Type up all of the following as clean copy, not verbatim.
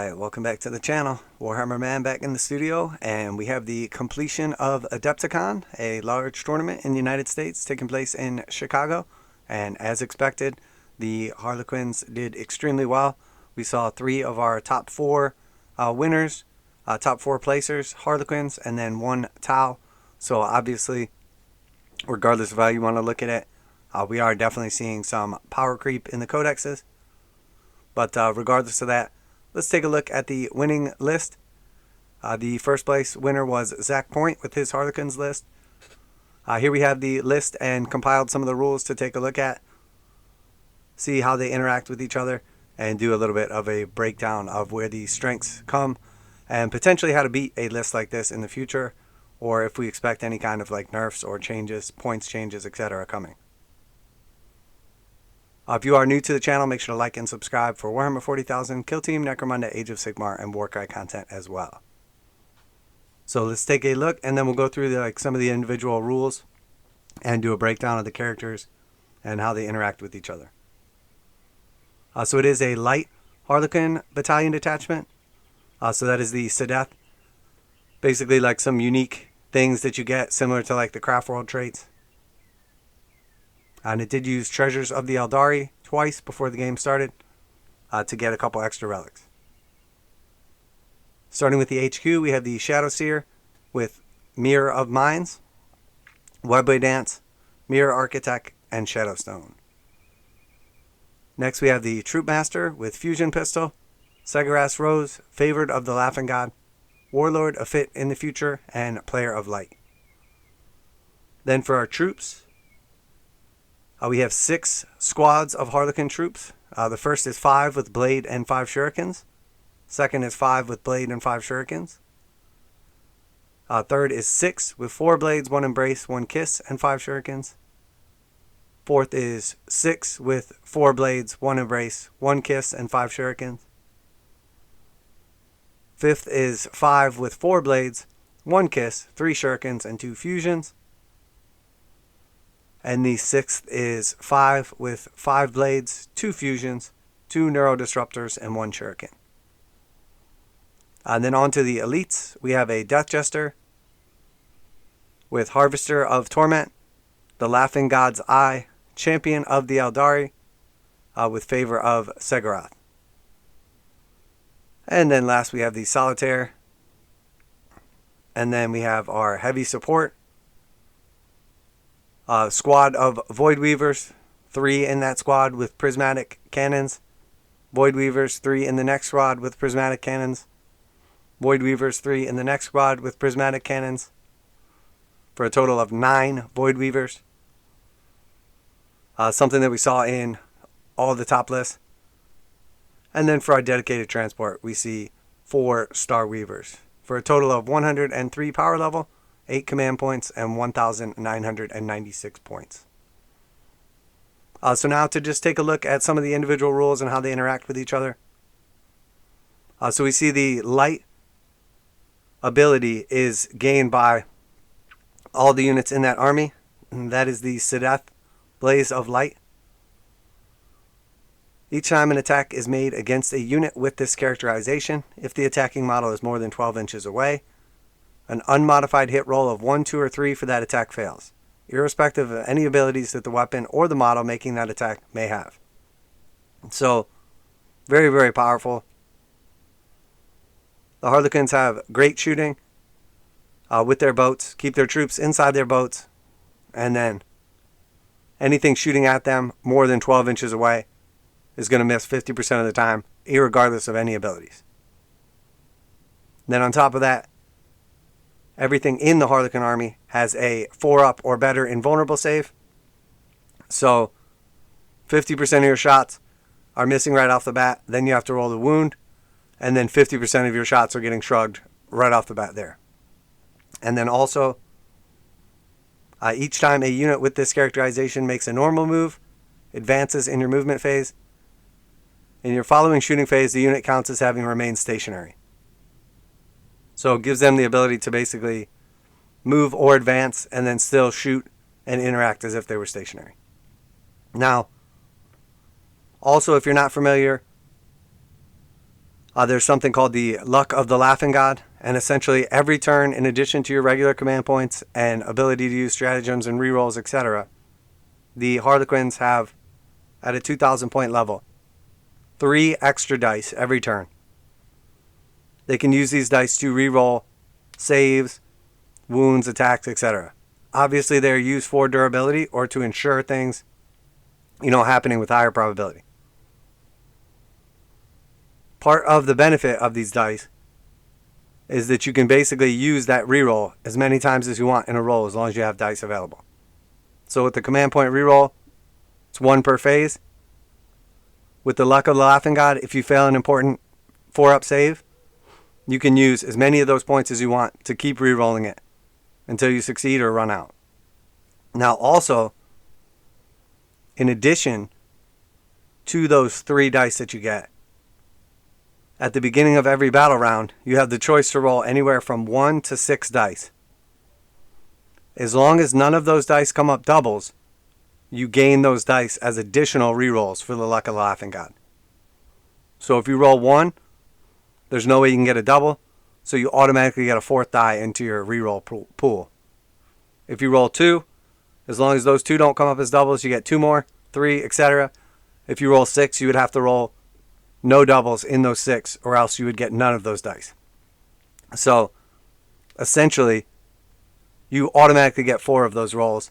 Alright, welcome back to the channel. Warhammer Man back in the studio, and we have the completion of Adepticon, a large tournament in the United States taking place in Chicago. And as expected, the Harlequins did extremely well. We saw 3 of our top 4 winners, top 4 placers, Harlequins, and then 1 Tau. So obviously, regardless of how you want to look at it, we are definitely seeing some power creep in the codexes. But regardless of that, let's take a look at the winning list. The first place winner was Zach Point with his Harlequins list. Here we have the list and compiled some of the rules to take a look at, see how they interact with each other, and do a little bit of a breakdown of where the strengths come and potentially how to beat a list like this in the future, or if we expect any kind of like nerfs or changes, points changes, etc. coming. If you are new to the channel, make sure to like and subscribe for Warhammer 40,000, Kill Team, Necromunda, Age of Sigmar, and warcry content as well. So let's take a look, and then we'll go through some of the individual rules and do a breakdown of the characters and how they interact with each other. So it is a light Harlequin battalion detachment. So that is the Slittaz. Basically like some unique things that you get similar to like the Craft World traits. And it did use Treasures of the Aeldari twice before the game started to get a couple extra relics. Starting with the HQ, we have the Shadowseer with Mirror of Minds, Webway Dance, Mirror Architect, and Shadowstone. Next we have the Troupe Master with Fusion Pistol, Segaras Rose, Favored of the Laughing God, Warlord, A Fit in the Future, and Player of Light. Then for our troops, we have 6 squads of Harlequin troops. The first is 5 with Blade and 5 Shurikens. Second is 5 with Blade and 5 Shurikens. Third is 6 with 4 Blades, 1 Embrace, 1 Kiss, and 5 Shurikens. Fourth is 6 with 4 Blades, 1 Embrace, 1 Kiss, and 5 Shurikens. Fifth is 5 with 4 Blades, 1 Kiss, 3 Shurikens, and 2 Fusions. And the 6th is 5 with 5 Blades, 2 Fusions, 2 Neuro Disruptors, and 1 Shuriken. And then on to the elites, we have a Death Jester with Harvester of Torment, the Laughing God's Eye, Champion of the Aeldari, with Favor of Segaroth. And then last we have the Solitaire. And then we have our heavy support. Squad of Voidweavers, 3 in that squad with Prismatic Cannons. Voidweavers, 3 in the next squad with Prismatic Cannons. Voidweavers, 3 in the next squad with Prismatic Cannons. For a total of 9 Voidweavers. Something that we saw in all the top lists. And then for our dedicated transport, we see 4 Starweavers. For a total of 103 power level, 8 command points, and 1,996 points. So now to just take a look at some of the individual rules and how they interact with each other. So we see the light ability is gained by all the units in that army. And that is the Slittaz Blaze of Light. Each time an attack is made against a unit with this characterization, if the attacking model is more than 12 inches away, an unmodified hit roll of 1, 2, or 3 for that attack fails, irrespective of any abilities that the weapon or the model making that attack may have. So, very, very powerful. The Harlequins have great shooting with their boats, keep their troops inside their boats, and then anything shooting at them more than 12 inches away is going to miss 50% of the time, irregardless of any abilities. Then on top of that, everything in the Harlequin army has a 4-up or better invulnerable save. So 50% of your shots are missing right off the bat. Then you have to roll the wound. And then 50% of your shots are getting shrugged right off the bat there. And then also, each time a unit with this characterization makes a normal move, advances in your movement phase, in your following shooting phase, the unit counts as having remained stationary. So it gives them the ability to basically move or advance and then still shoot and interact as if they were stationary. Now, also if you're not familiar, There's something called the Luck of the Laughing God, and essentially every turn, in addition to your regular command points and ability to use stratagems and rerolls, etc., the Harlequins have, at a 2,000 point level, 3 extra dice every turn. They can use these dice to reroll saves, wounds, attacks, etc. Obviously, they're used for durability or to ensure things, happening with higher probability. Part of the benefit of these dice is that you can basically use that reroll as many times as you want in a roll as long as you have dice available. So with the command point reroll, it's 1 per phase. With the Luck of the Laughing God, if you fail an important 4-up save, you can use as many of those points as you want to keep rerolling it until you succeed or run out. Now also, in addition to those 3 dice that you get, at the beginning of every battle round, you have the choice to roll anywhere from 1 to 6 dice. As long as none of those dice come up doubles, you gain those dice as additional rerolls for the Luck of the Laughing God. So if you roll 1, there's no way you can get a double, so you automatically get a 4th die into your reroll pool. If you roll 2, as long as those 2 don't come up as doubles, you get 2 more, 3, etc. If you roll 6, you would have to roll no doubles in those 6, or else you would get none of those dice. So, essentially, you automatically get 4 of those rolls,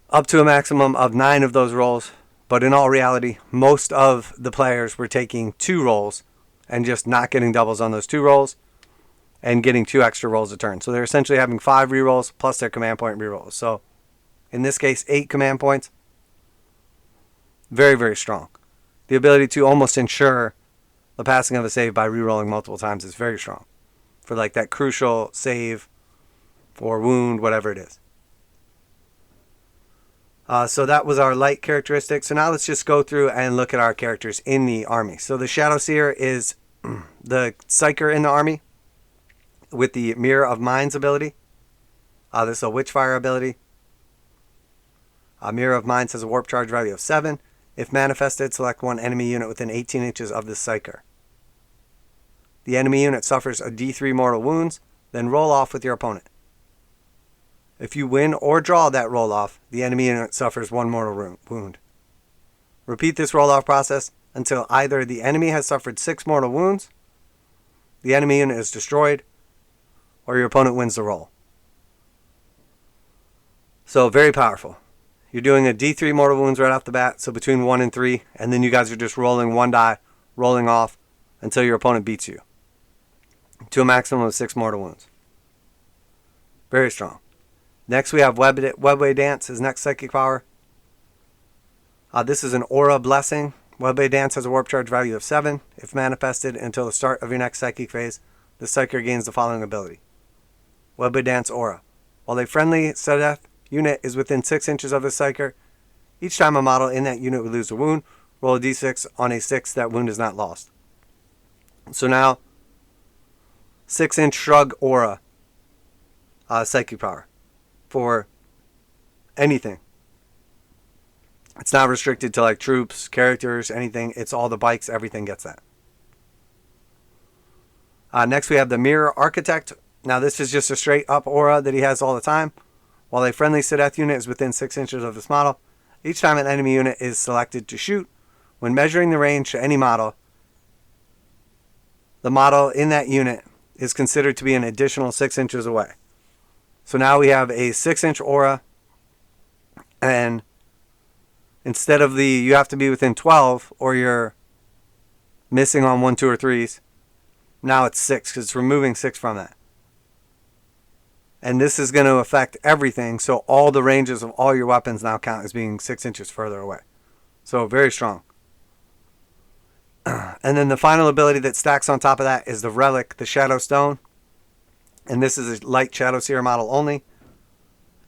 up to a maximum of 9 of those rolls. But in all reality, most of the players were taking 2 rolls and just not getting doubles on those 2 rolls and getting 2 extra rolls a turn. So they're essentially having 5 rerolls plus their command point rerolls. So, in this case, 8 command points. Very, very strong. The ability to almost ensure the passing of a save by rerolling multiple times is very strong for like that crucial save or wound, whatever it is. So that was our light characteristic. So now let's just go through and look at our characters in the army. So the Shadowseer is the psyker in the army with the Mirror of Minds ability. This is a Witchfire ability. Mirror of Minds has a warp charge value of 7. If manifested, select one enemy unit within 18 inches of the psyker. The enemy unit suffers a D3 mortal wounds, then roll off with your opponent. If you win or draw that roll off, the enemy unit suffers 1 mortal wound. Repeat this roll off process until either the enemy has suffered 6 mortal wounds, the enemy unit is destroyed, or your opponent wins the roll. So very powerful. You're doing a D3 mortal wounds right off the bat, so between 1 and 3, and then you guys are just rolling 1 die, rolling off until your opponent beats you to a maximum of 6 mortal wounds. Very strong. Next we have Webway Dance, his next psychic power. This is an Aura Blessing. Webway Dance has a warp charge value of 7. If manifested until the start of your next psychic phase, the psyker gains the following ability. Webway Dance Aura. While a friendly Slittaz unit is within 6 inches of the psyker, each time a model in that unit would lose a wound, roll a d6. On a 6, that wound is not lost. So now, 6-inch Shrug Aura psychic power for anything. It's not restricted to like troops, characters, anything. It's all the bikes, everything gets that. Next we have the Mirror Architect. Now this is just a straight up aura that he has all the time. While a friendly Slittaz unit is within 6 inches of this model, each time an enemy unit is selected to shoot, when measuring the range to any model, the model in that unit is considered to be an additional 6 inches away. So now we have a 6-inch aura, and instead of you have to be within 12 or you're missing on 1, 2, or 3s, now it's 6 because it's removing 6 from that. And this is going to affect everything, so all the ranges of all your weapons now count as being 6 inches further away. So very strong. And then the final ability that stacks on top of that is the Relic, the Shadow Stone. And this is a light Shadowseer model only.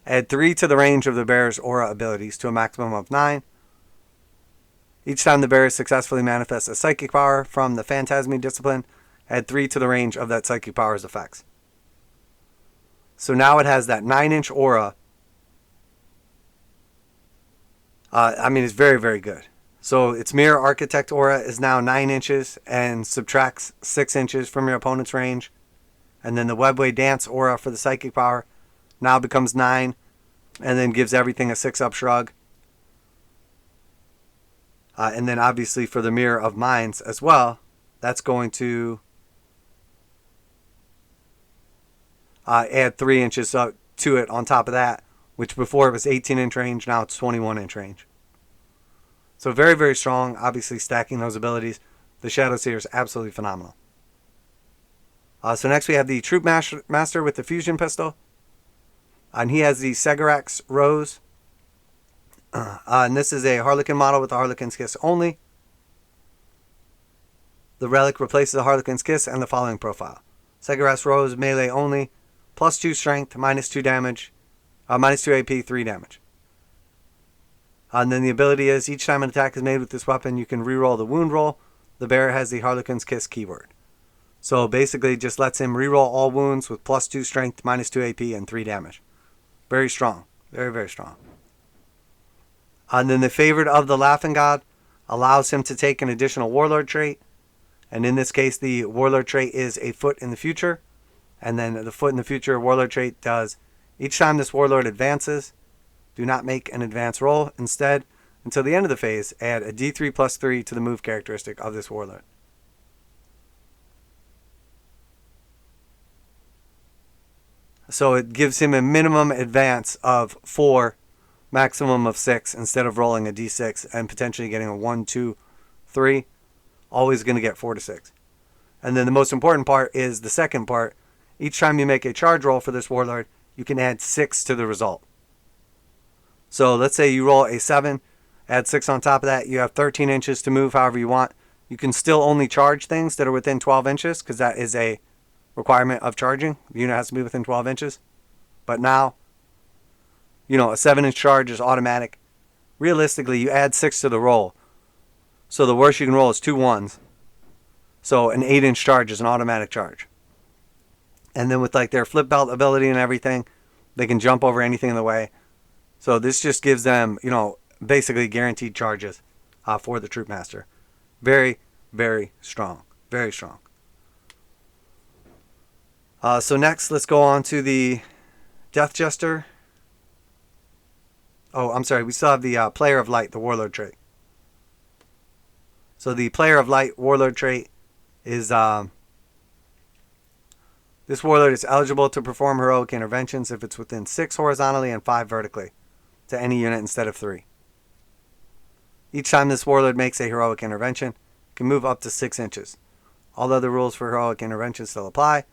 Add 3 to the range of the bearer's aura abilities to a maximum of 9. Each time the bearer successfully manifests a psychic power from the Phantasmy discipline, add 3 to the range of that psychic power's effects. So now it has that 9-inch aura. It's very, very good. So its Mirror Architect aura is now 9 inches and subtracts 6 inches from your opponent's range. And then the Webway Dance aura for the psychic power now becomes 9 and then gives everything a 6-up shrug. And then obviously for the Mirror of Minds as well, that's going to add 3 inches to it on top of that, which before it was 18-inch range, now it's 21-inch range. So very, very strong, obviously stacking those abilities. The Shadowseer is absolutely phenomenal. So next we have the Troupe Master with the Fusion Pistol. And he has the Segarax Rose. And this is a Harlequin model with the Harlequin's Kiss only. The relic replaces the Harlequin's Kiss and the following profile. Segarax Rose, melee only, plus 2 strength, minus 2 damage, minus 2 AP, 3 damage. And then the ability is, each time an attack is made with this weapon, you can reroll the wound roll. The bearer has the Harlequin's Kiss keyword. So basically, it just lets him reroll all wounds with plus 2 strength, minus 2 AP, and 3 damage. Very strong. Very, very strong. And then the Favored of the Laughing God allows him to take an additional Warlord trait. And in this case, the Warlord trait is a foot in the future. And then the foot in the future Warlord trait does, each time this Warlord advances, do not make an advance roll. Instead, until the end of the phase, add a D3 plus 3 to the move characteristic of this Warlord. So it gives him a minimum advance of 4, maximum of 6, instead of rolling a D6 and potentially getting a 1, 2, 3. Always going to get 4 to 6. And then the most important part is the second part. Each time you make a charge roll for this Warlord, you can add 6 to the result. So let's say you roll a 7, add 6 on top of that. You have 13 inches to move however you want. You can still only charge things that are within 12 inches because that is a requirement of charging. The unit has to be within 12 inches. But now, a 7-inch charge is automatic. Realistically, you add 6 to the roll. So the worst you can roll is 2 1s. So an 8-inch charge is an automatic charge. And then with their flip belt ability and everything, they can jump over anything in the way. So this just gives them, basically guaranteed charges for the Troupe Master. Very, very strong. Very strong. So next, let's go on to the Death Jester. Oh, I'm sorry. We still have the Player of Light, the Warlord trait. So the Player of Light Warlord trait is... this Warlord is eligible to perform heroic interventions if it's within 6 horizontally and 5 vertically to any unit instead of 3. Each time this Warlord makes a heroic intervention, it can move up to 6 inches. All other rules for heroic interventions still apply.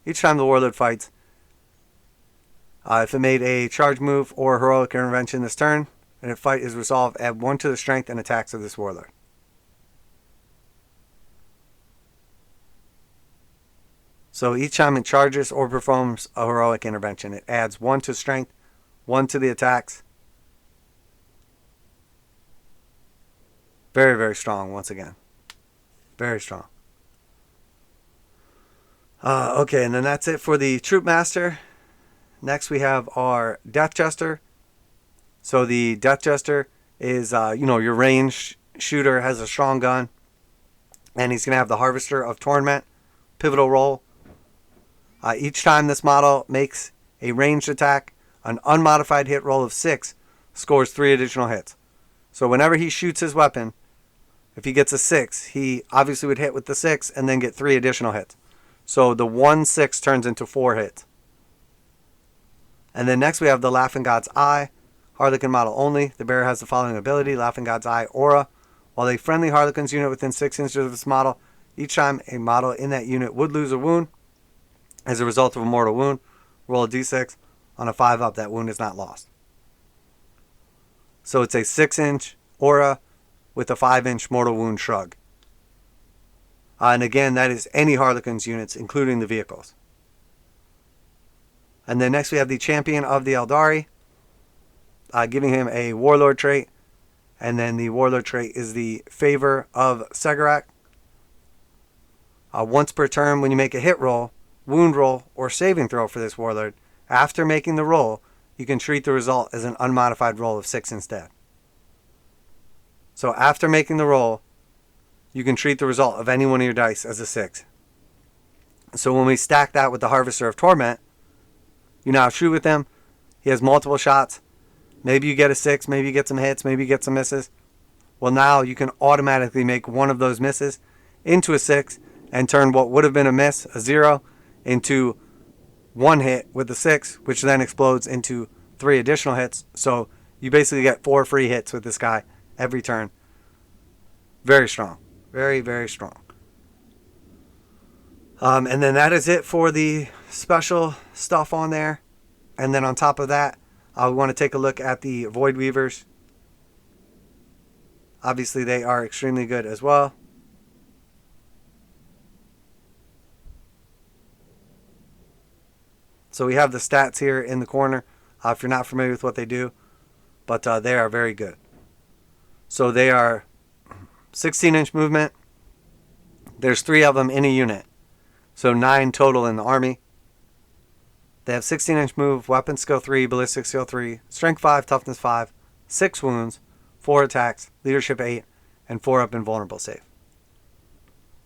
Each time the Warlord fights, if it made a charge move or heroic intervention this turn, and if fight is resolved, add 1 to the strength and attacks of this Warlord. So each time it charges or performs a heroic intervention, it adds 1 to strength, 1 to the attacks. Very, very strong once again. Very strong. Okay, and then that's it for the Troupe Master. Next we have our Death Jester. So the Death Jester is, your ranged shooter, has a strong gun. And he's going to have the Harvester of Torment, pivotal roll. Each time this model makes a ranged attack, an unmodified hit roll of 6 scores 3 additional hits. So whenever he shoots his weapon, if he gets a 6, he obviously would hit with the 6 and then get 3 additional hits. So the 1/6 turns into 4 hits. And then next we have the Laughing God's Eye, Harlequin model only. The bearer has the following ability, Laughing God's Eye aura. While a friendly Harlequin's unit within 6 inches of this model, each time a model in that unit would lose a wound as a result of a mortal wound, roll a d6. On a 5-up, that wound is not lost. So it's a 6-inch aura with a 5-inch mortal wound shrug. And again, that is any Harlequin's units, including the vehicles. And then next we have the Champion of the Aeldari, giving him a Warlord trait. And then the Warlord trait is the Favor of Segarax. Once per turn, when you make a hit roll, wound roll, or saving throw for this Warlord, after making the roll, you can treat the result as an unmodified roll of 6 instead. So after making the roll, you can treat the result of any one of your dice as a 6. So when we stack that with the Harvester of Torment, you now shoot with him. He has multiple shots. Maybe you get a 6, maybe you get some hits, maybe you get some misses. Well, now you can automatically make one of those misses into a 6 and turn what would have been a miss, a 0, into 1 hit with the 6, which then explodes into 3 additional hits. So you basically get 4 free hits with this guy every turn. Very strong. Very, very strong. And then that is it for the special stuff on there. And then on top of that, we want to take a look at the Voidweavers. Obviously, they are extremely good as well. So we have the stats here in the corner, if you're not familiar with what they do. But they are very good. So they are 16-inch movement. There's 3 of them in a unit. So 9 total in the army. They have 16-inch move, weapon skill 3, ballistic skill 3, strength 5, toughness 5, 6 wounds, 4 attacks, leadership 8, and 4 up invulnerable save.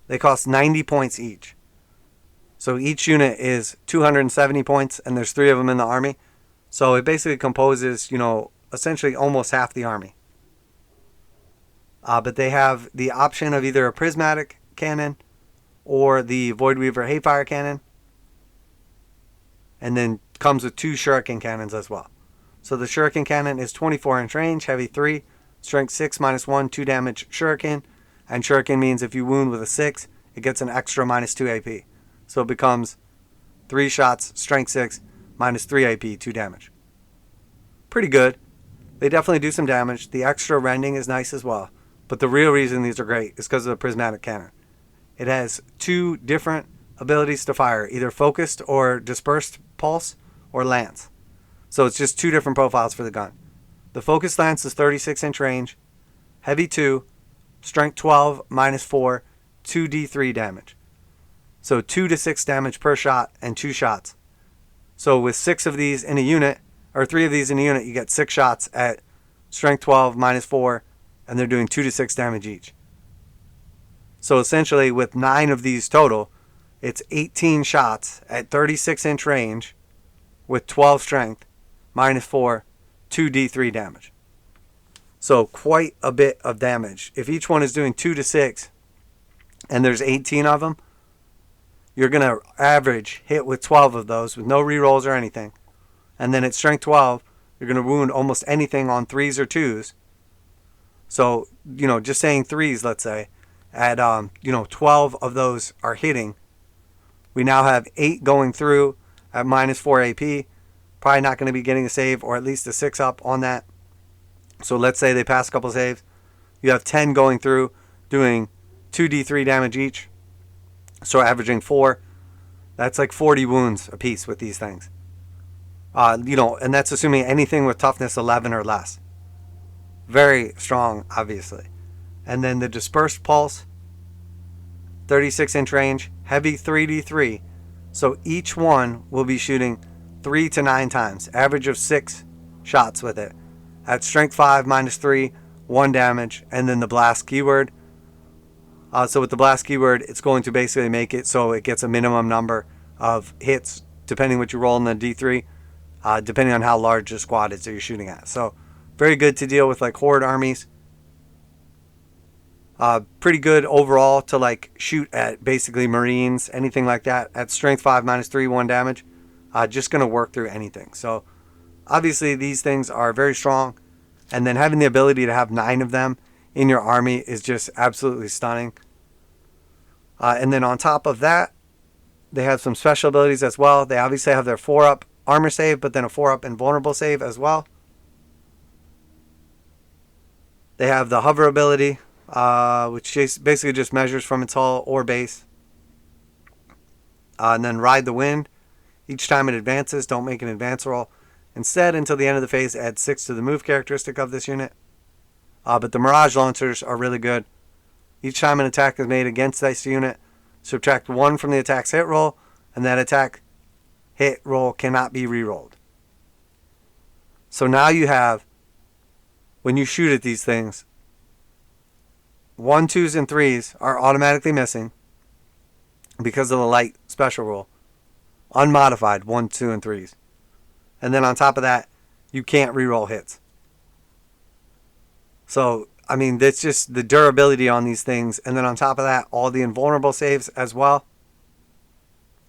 They cost 90 points each. So each unit is 270 points, and there's 3 of them in the army. So it basically composes, essentially almost half the army. But they have the option of either a Prismatic Cannon or the Voidweaver Hayfire Cannon. And then comes with 2 Shuriken Cannons as well. So the Shuriken Cannon is 24-inch range, heavy 3, strength 6, -1, 2 damage Shuriken. And Shuriken means if you wound with a 6, it gets an extra -2 AP. So it becomes 3 shots, strength 6, -3 AP, 2 damage. Pretty good. They definitely do some damage. The extra rending is nice as well. But the real reason these are great is because of the Prismatic Cannon. It has 2 different abilities to fire, either focused or dispersed pulse or lance. So it's just 2 different profiles for the gun. The focused lance is 36-inch range, heavy 2, strength 12, -4, 2d3 damage. So 2 to 6 damage per shot and 2 shots. So with 6 of these in a unit, or 3 of these in a unit, you get 6 shots at strength 12, -4, and they're doing 2 to 6 damage each. So essentially with 9 of these total, it's 18 shots at 36-inch range with 12 strength, -4, 2d3 damage. So quite a bit of damage. If each one is doing 2 to 6 and there's 18 of them, you're going to average hit with 12 of those with no rerolls or anything. And then at strength 12, you're going to wound almost anything on 3s or 2s. So, just saying 3s, let's say, at 12 of those are hitting. We now have 8 going through at -4 AP. Probably not going to be getting a save or at least a 6 up on that. So let's say they pass a couple saves. You have 10 going through doing 2d3 damage each. So averaging 4. That's like 40 wounds a piece with these things. And that's assuming anything with toughness 11 or less. Very strong, obviously. And then the dispersed pulse, 36-inch range, heavy 3d3. So each one will be shooting 3 to 9 times, average of 6 shots with it. At strength 5, -3, 1 damage, and then the blast keyword. So with the blast keyword, it's going to basically make it so it gets a minimum number of hits, depending what you roll in the D3, depending on how large the squad is that you're shooting at. So very good to deal with like horde armies. Pretty good overall to like shoot at basically Marines, anything like that. At strength 5, -3, 1 damage. Just going to work through anything. So obviously these things are very strong. And then having the ability to have 9 of them in your army is just absolutely stunning. And then on top of that, they have some special abilities as well. They obviously have their 4-up armor save, but then a 4-up invulnerable save as well. They have the hover ability, which basically just measures from its hull or base. And then ride the wind. Each time it advances, don't make an advance roll. Instead, until the end of the phase, add 6 to the move characteristic of this unit. But the Mirage launchers are really good. Each time an attack is made against this unit, subtract 1 from the attack's hit roll, and that attack hit roll cannot be rerolled. So now you have, when you shoot at these things, 1, 2s, and 3s are automatically missing because of the light special rule. Unmodified 1, 2, and 3s. And then on top of that, you can't reroll hits. So, I mean, that's just the durability on these things. And then on top of that, all the invulnerable saves as well,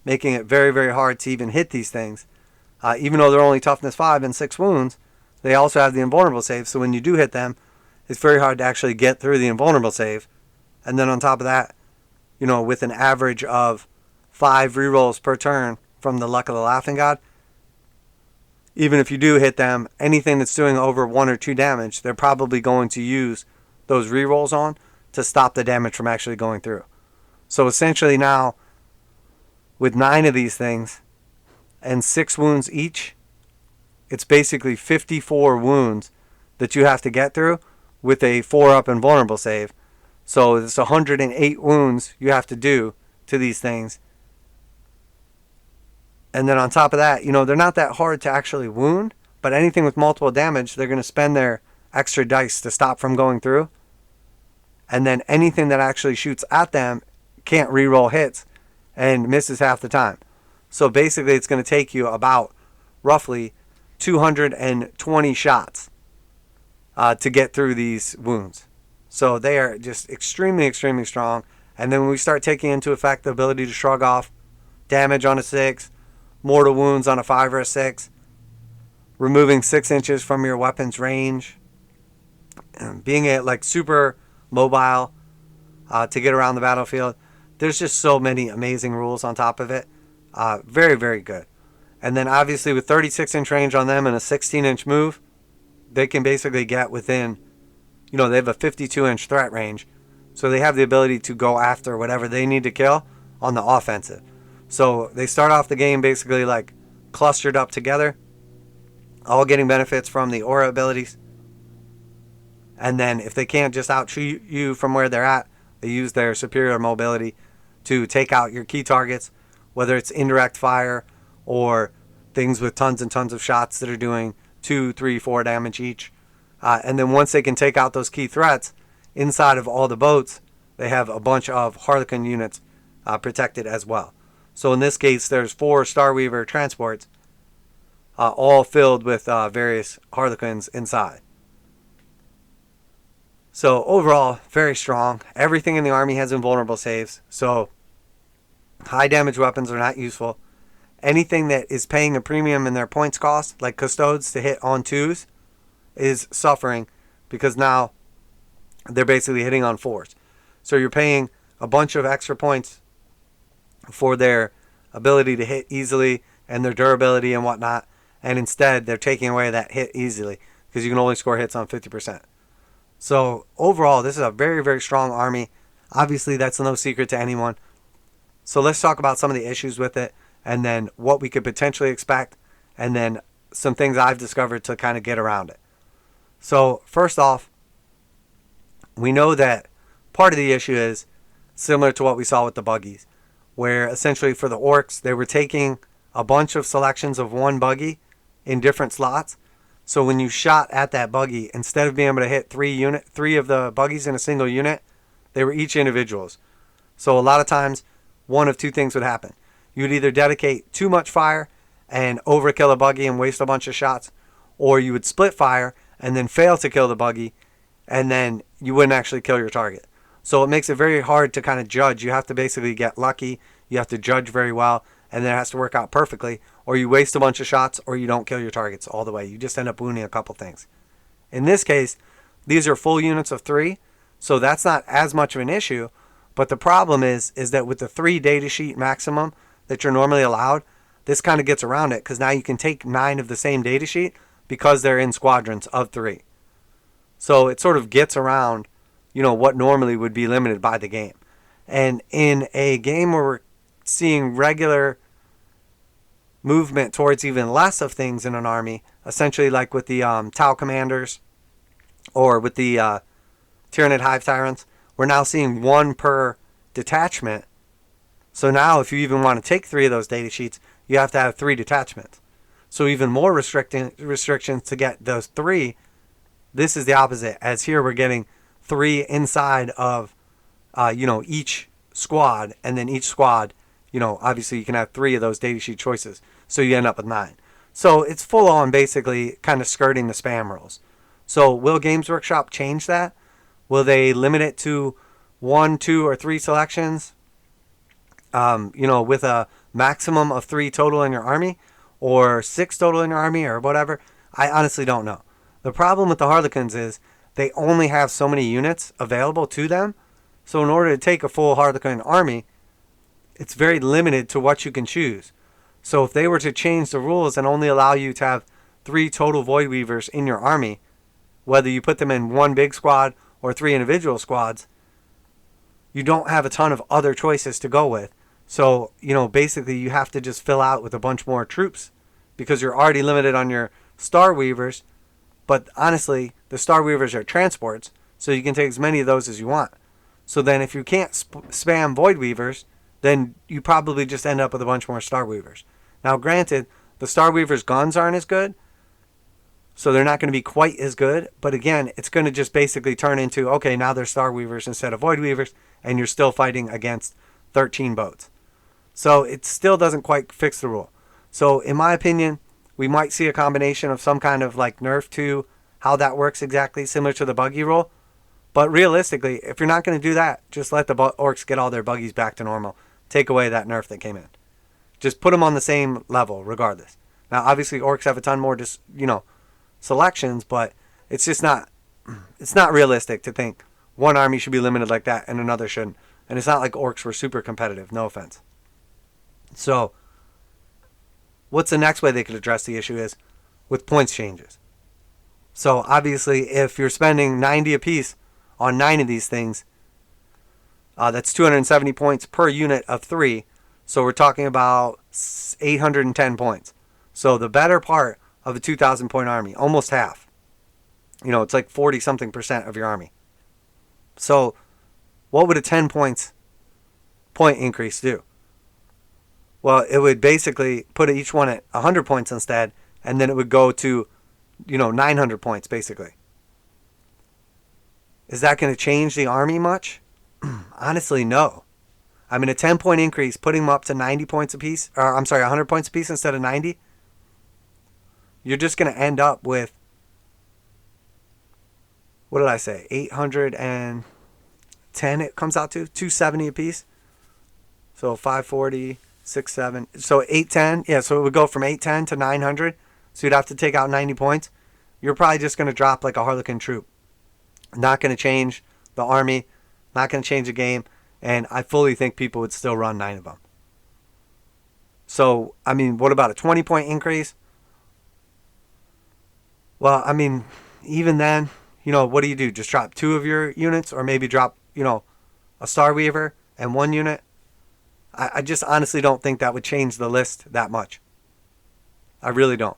making it very, very hard to even hit these things. Even though they're only toughness 5 and 6 wounds, they also have the invulnerable save. So when you do hit them, it's very hard to actually get through the invulnerable save. And then on top of that, you know, with an average of 5 rerolls per turn from the Luck of the Laughing God, even if you do hit them, anything that's doing over 1 or 2 damage, they're probably going to use those rerolls on to stop the damage from actually going through. So essentially now, with 9 of these things and 6 wounds each, it's basically 54 wounds that you have to get through with a 4-up invulnerable save. So it's 108 wounds you have to do to these things. And then on top of that, you know, they're not that hard to actually wound, but anything with multiple damage, they're going to spend their extra dice to stop from going through. And then anything that actually shoots at them can't reroll hits and misses half the time. So basically it's going to take you about roughly 220 shots to get through these wounds. So they are just extremely, extremely strong. And then when we start taking into effect the ability to shrug off damage on a 6, mortal wounds on a 5 or a 6, removing 6 inches from your weapon's range, being like super mobile to get around the battlefield. There's just so many amazing rules on top of it. Very, very good. And then obviously with 36-inch range on them and a 16-inch move, they can basically get within, you know, they have a 52-inch threat range. So they have the ability to go after whatever they need to kill on the offensive. So they start off the game basically like clustered up together, all getting benefits from the aura abilities. And then if they can't just outshoot you from where they're at, they use their superior mobility to take out your key targets, whether it's indirect fire or things with tons and tons of shots that are doing 2, 3, 4 damage each. And then once they can take out those key threats, inside of all the boats, they have a bunch of Harlequin units protected as well. So in this case, there's 4 Starweaver transports, all filled with various Harlequins inside. So overall, very strong. Everything in the army has invulnerable saves. So high damage weapons are not useful. Anything that is paying a premium in their points cost, like custodes to hit on 2s, is suffering because now they're basically hitting on 4s. So you're paying a bunch of extra points for their ability to hit easily and their durability and whatnot, and instead they're taking away that hit easily because you can only score hits on 50%. So overall, this is a very, very strong army. Obviously, that's no secret to anyone. So let's talk about some of the issues with it, and then what we could potentially expect, and then some things I've discovered to kind of get around it. So first off, we know that part of the issue is similar to what we saw with the buggies, where essentially for the orcs, they were taking a bunch of selections of one buggy in different slots. So when you shot at that buggy, instead of being able to hit 3 of the buggies in a single unit, they were each individuals. So a lot of times, one of 2 things would happen. You would either dedicate too much fire and overkill a buggy and waste a bunch of shots, or you would split fire and then fail to kill the buggy, and then you wouldn't actually kill your target. So it makes it very hard to kind of judge. You have to basically get lucky. You have to judge very well, and then it has to work out perfectly, or you waste a bunch of shots, or you don't kill your targets all the way. You just end up wounding a couple things. In this case, these are full units of 3, so that's not as much of an issue, but the problem is that with the 3 datasheet maximum that you're normally allowed, this kind of gets around it, because now you can take 9 of the same datasheet because they're in squadrons of 3. So it sort of gets around, you know, what normally would be limited by the game. And in a game where we're seeing regular movement towards even less of things in an army, essentially like with the Tau commanders or with the Tyranid Hive Tyrants, we're now seeing 1 per detachment. So now if you even want to take 3 of those data sheets, you have to have 3 detachments. So even more restrictions to get those 3. This is the opposite, as here we're getting 3 inside of, each squad, and then each squad, obviously you can have 3 of those data sheet choices, so you end up with 9. So it's full on basically kind of skirting the spam rules. So will Games Workshop change that? Will they limit it to 1, 2, or 3 selections? With a maximum of 3 total in your army, or 6 total in your army, or whatever? I honestly don't know. The problem with the Harlequins is they only have so many units available to them. So in order to take a full Harlequin army, it's very limited to what you can choose. So if they were to change the rules and only allow you to have 3 total Voidweavers in your army, whether you put them in 1 big squad or 3 individual squads, you don't have a ton of other choices to go with. So, basically you have to just fill out with a bunch more troops because you're already limited on your Starweavers. But honestly, the Starweavers are transports, so you can take as many of those as you want. So then if you can't spam Voidweavers, then you probably just end up with a bunch more Starweavers. Now granted, the Starweavers' guns aren't as good, so they're not going to be quite as good. But again, it's going to just basically turn into, okay, now they're Starweavers instead of Voidweavers, and you're still fighting against 13 boats. So it still doesn't quite fix the rule. So in my opinion, we might see a combination of some kind of like nerf to how that works exactly, similar to the buggy rule. But realistically, if you're not going to do that, just let the orcs get all their buggies back to normal. Take away that nerf that came in. Just put them on the same level regardless. Now, obviously, orcs have a ton more selections, but it's just not realistic to think one army should be limited like that and another shouldn't. And it's not like orcs were super competitive, no offense. So, what's the next way they could address the issue is with points changes. So, obviously, if you're spending 90 apiece on 9 of these things, that's 270 points per unit of 3. So, we're talking about 810 points. So, the better part of a 2,000 point army, almost half. It's like 40 something % of your army. So, what would a 10 point increase do? Well, it would basically put each one at 100 points instead, and then it would go to, 900 points basically. Is that going to change the army much? Honestly, no. I mean, a 10-point increase, putting them up to 90 points apiece, 100 points apiece instead of 90, you're just going to end up with, what did I say, 810 it comes out to, 270 apiece. So 540, 7, so 810, yeah, so it would go from 810 to 900, so you'd have to take out 90 points. You're probably just going to drop like a Harlequin troop. Not going to change the army, not going to change the game, and I fully think people would still run 9 of them. So, I mean, what about a 20-point increase? Well, I mean, even then, what do? Just drop 2 of your units, or maybe drop, a Starweaver and 1 unit? I just honestly don't think that would change the list that much. I really don't.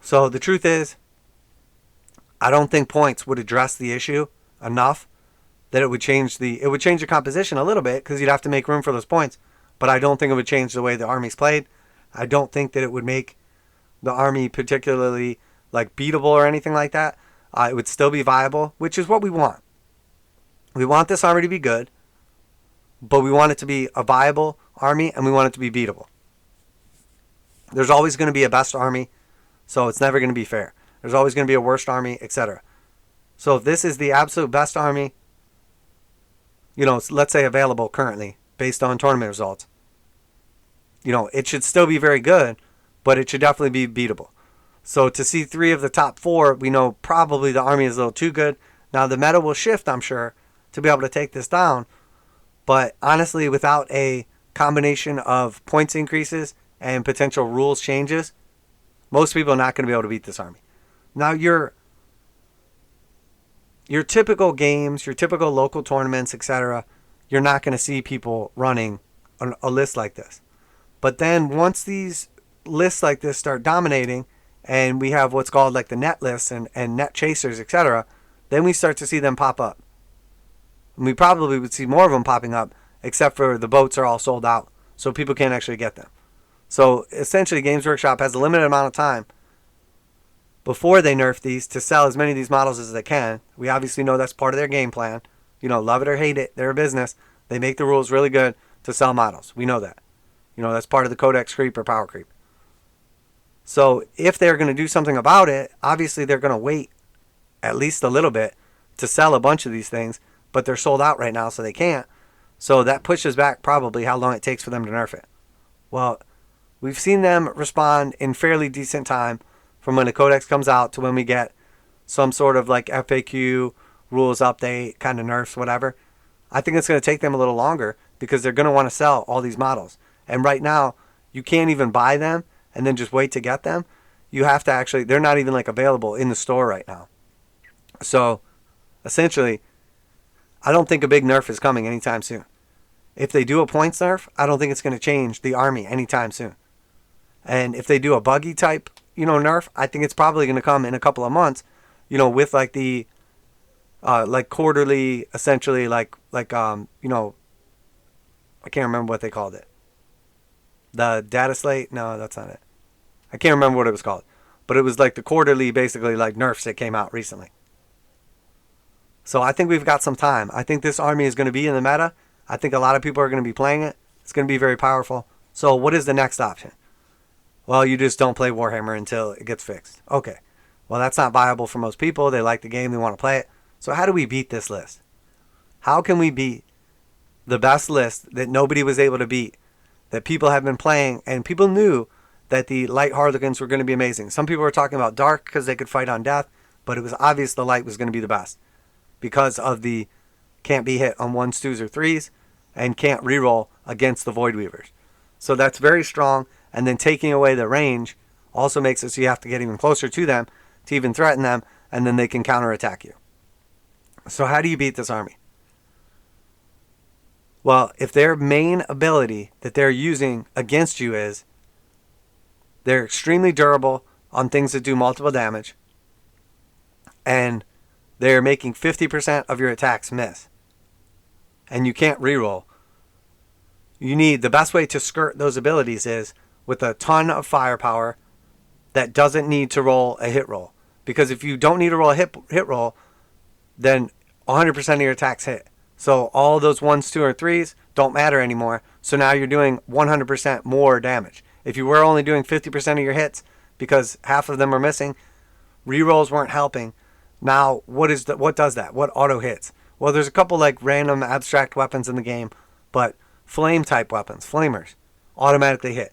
So the truth is, I don't think points would address the issue enough that it would change the composition a little bit, because you'd have to make room for those points. But I don't think it would change the way the army's played. I don't think that it would make the army particularly like beatable or anything like that. It would still be viable, which is what we want. We want this army to be good, but we want it to be a viable army, and we want it to be beatable. There's always going to be a best army, so it's never going to be fair. There's always going to be a worst army, etc. So if this is the absolute best army, let's say available currently based on tournament results, it should still be very good, but it should definitely be beatable. So to see 3 of the top 4, we know probably the army is a little too good. Now the meta will shift, I'm sure, to be able to take this down. But honestly, without a combination of points increases and potential rules changes, most people are not going to be able to beat this army. Now your typical games, your typical local tournaments, etc., you're not going to see people running a list like this. But then once these lists like this start dominating, and we have what's called like the net lists and net chasers, etc., then we start to see them pop up. And we probably would see more of them popping up, except for the boats are all sold out, so people can't actually get them. So essentially, Games Workshop has a limited amount of time before they nerf these to sell as many of these models as they can. We obviously know that's part of their game plan. You know, love it or hate it, they're a business. They make the rules really good to sell models. We know that. You know, that's part of the codex creep or power creep. So if they're going to do something about it, obviously they're going to wait at least a little bit to sell a bunch of these things, but they're sold out right now, so they can't. So that pushes back probably how long it takes for them to nerf it. Well, we've seen them respond in fairly decent time from when the codex comes out to when we get some sort of like FAQ, rules update, kind of nerfs, whatever. I think it's going to take them a little longer because they're going to want to sell all these models. And right now, you can't even buy them and then just wait to get them. You have to actually, they're not even like available in the store right now. So essentially, I don't think a big nerf is coming anytime soon. If they do a points nerf, I don't think it's going to change the army anytime soon. And if they do a buggy type, nerf, I think it's probably going to come in a couple of months, with like the, like quarterly, essentially I can't remember what they called it. The data slate? No, that's not it. I can't remember what it was called. But it was like the quarterly, basically like nerfs that came out recently. So I think we've got some time. I think this army is going to be in the meta. I think a lot of people are going to be playing it. It's going to be very powerful. So what is the next option? Well, you just don't play Warhammer until it gets fixed. Okay. Well, that's not viable for most people. They like the game. They want to play it. So how do we beat this list? How can we beat the best list that nobody was able to beat, that people have been playing, and people knew that the light Harlequins were going to be amazing? Some people were talking about dark because they could fight on death, but it was obvious the light was going to be the best because of the can't be hit on 1s, 2s, or 3s and can't reroll against the Voidweavers. So that's very strong, and then taking away the range also makes it so you have to get even closer to them to even threaten them, and then they can counterattack you. So how do you beat this army? Well, if their main ability that they're using against you is they're extremely durable on things that do multiple damage, and they're making 50% of your attacks miss, and you can't reroll, the best way to skirt those abilities is with a ton of firepower that doesn't need to roll a hit roll. Because if you don't need to roll a hit roll, then 100% of your attacks hit. So all those 1s, 2, or 3s don't matter anymore. So now you're doing 100% more damage. If you were only doing 50% of your hits because half of them are missing, rerolls weren't helping. Now, what does that? What auto hits? Well, there's a couple like random abstract weapons in the game, but flame type weapons, flamers, automatically hit.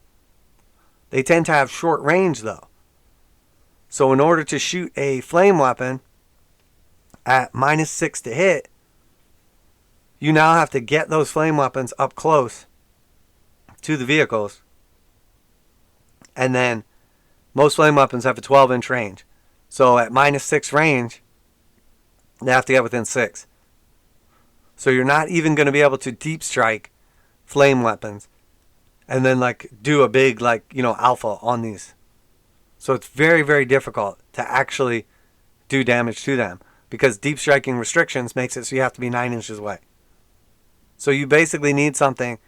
They tend to have short range though. So in order to shoot a flame weapon at -6 to hit, you now have to get those flame weapons up close to the vehicles. And then most flame weapons have a 12-inch range. So at -6 range, they have to get within 6. So you're not even going to be able to deep strike flame weapons and then like do a big alpha on these. So it's very, very difficult to actually do damage to them because deep striking restrictions makes it so you have to be 9 inches away. So you basically need something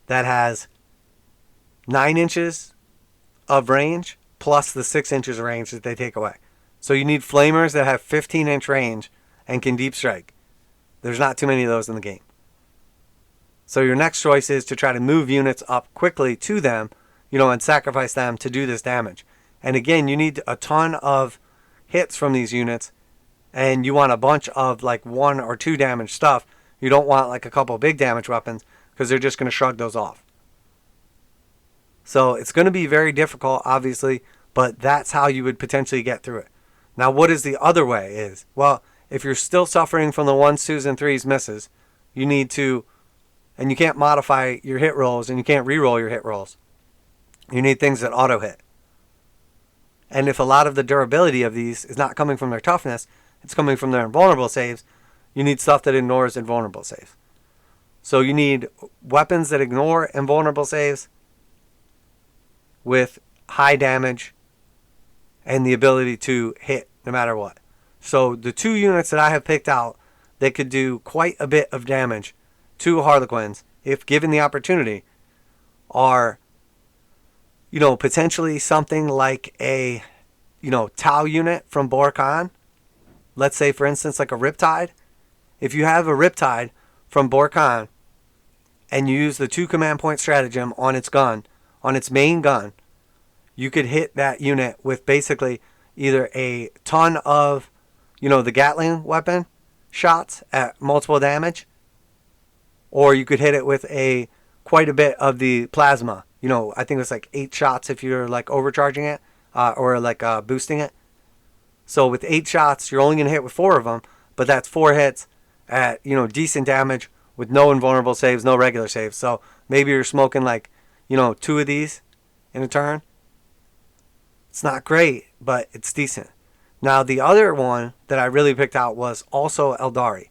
that has 9 inches of range plus the 6 inches of range that they take away. So you need flamers that have 15-inch range and can deep strike. There's not too many of those in the game. So your next choice is to try to move units up quickly to them, and sacrifice them to do this damage. And again, you need a ton of hits from these units, and you want a bunch of like 1 or 2 damage stuff. You don't want like a couple big damage weapons because they're just going to shrug those off. So it's going to be very difficult, obviously, but that's how you would potentially get through it. Now, what is the other way is, well, if you're still suffering from the 1s, 2s, and 3s misses, you need to, and you can't modify your hit rolls and you can't reroll your hit rolls. You need things that auto hit. And if a lot of the durability of these is not coming from their toughness, it's coming from their invulnerable saves, you need stuff that ignores invulnerable saves. So you need weapons that ignore invulnerable saves with high damage and the ability to hit no matter what. So the 2 units that I have picked out that could do quite a bit of damage to Harlequins, if given the opportunity, are, potentially something like a Tau unit from Borkhan, let's say for instance like a Riptide, if you have a Riptide from Borkhan and you use the 2 command point stratagem on its gun, on its main gun, you could hit that unit with basically either a ton of, the Gatling weapon shots at multiple damage, or you could hit it with quite a bit of the plasma. I think it's like 8 shots if you're like overcharging it or like boosting it. So with 8 shots, you're only going to hit with 4 of them, but that's 4 hits at, decent damage with no invulnerable saves, no regular saves. So maybe you're smoking like, 2 of these in a turn. It's not great, but it's decent. Now, the other one that I really picked out was also Aeldari.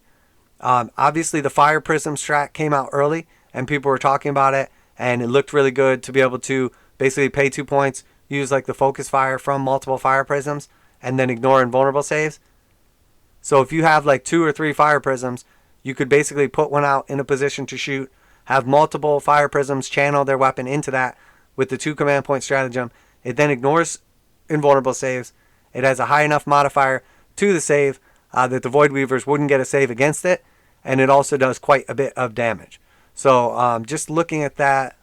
Obviously, the Fire Prism strat came out early, and people were talking about it, and it looked really good to be able to basically pay 2 points, use like the focus fire from multiple Fire Prisms, and then ignore invulnerable saves. So if you have like 2 or 3 Fire Prisms, you could basically put one out in a position to shoot, have multiple Fire Prisms channel their weapon into that with the 2 command point stratagem. It then ignores invulnerable saves. It has a high enough modifier to the save that the Voidweavers wouldn't get a save against it, and it also does quite a bit of damage. So just looking at that,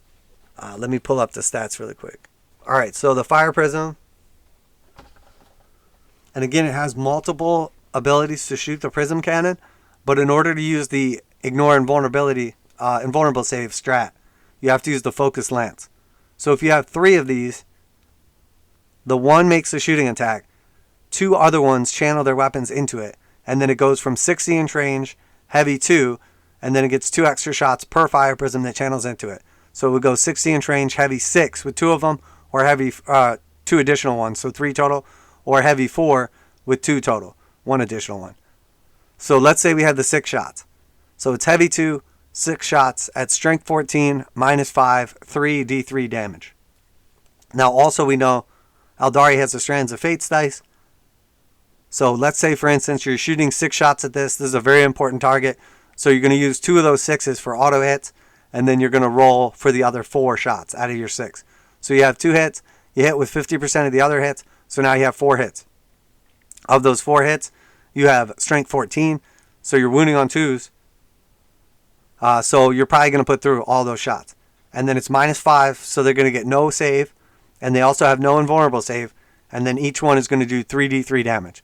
let me pull up the stats really quick. All right, so the Fire Prism, and again, it has multiple abilities to shoot the Prism Cannon, but in order to use the ignore invulnerable save strat, you have to use the Focus Lance. So if you have 3 of these, the one makes a shooting attack, 2 other ones channel their weapons into it, and then it goes from 60 inch range, heavy 2, and then it gets 2 extra shots per Fire Prism that channels into it. So it would go 60 inch range, heavy 6 with 2 of them, or heavy 2 additional ones, so 3 total, or heavy 4 with 2 total, 1 additional one. So let's say we had the 6 shots. So it's heavy 2, 6 shots at strength 14, -5, 3 D3 damage. Now also we know Aeldari has the Strands of Fates dice. So let's say for instance you're shooting 6 shots at this. This is a very important target. So you're going to use 2 of those 6s for auto hits, and then you're going to roll for the other 4 shots out of your 6. So you have 2 hits, you hit with 50% of the other hits, so now you have 4 hits. Of those 4 hits, you have strength 14, so you're wounding on 2s. So you're probably going to put through all those shots. And then it's -5, so they're going to get no save, and they also have no invulnerable save, and then each one is going to do 3d3 damage.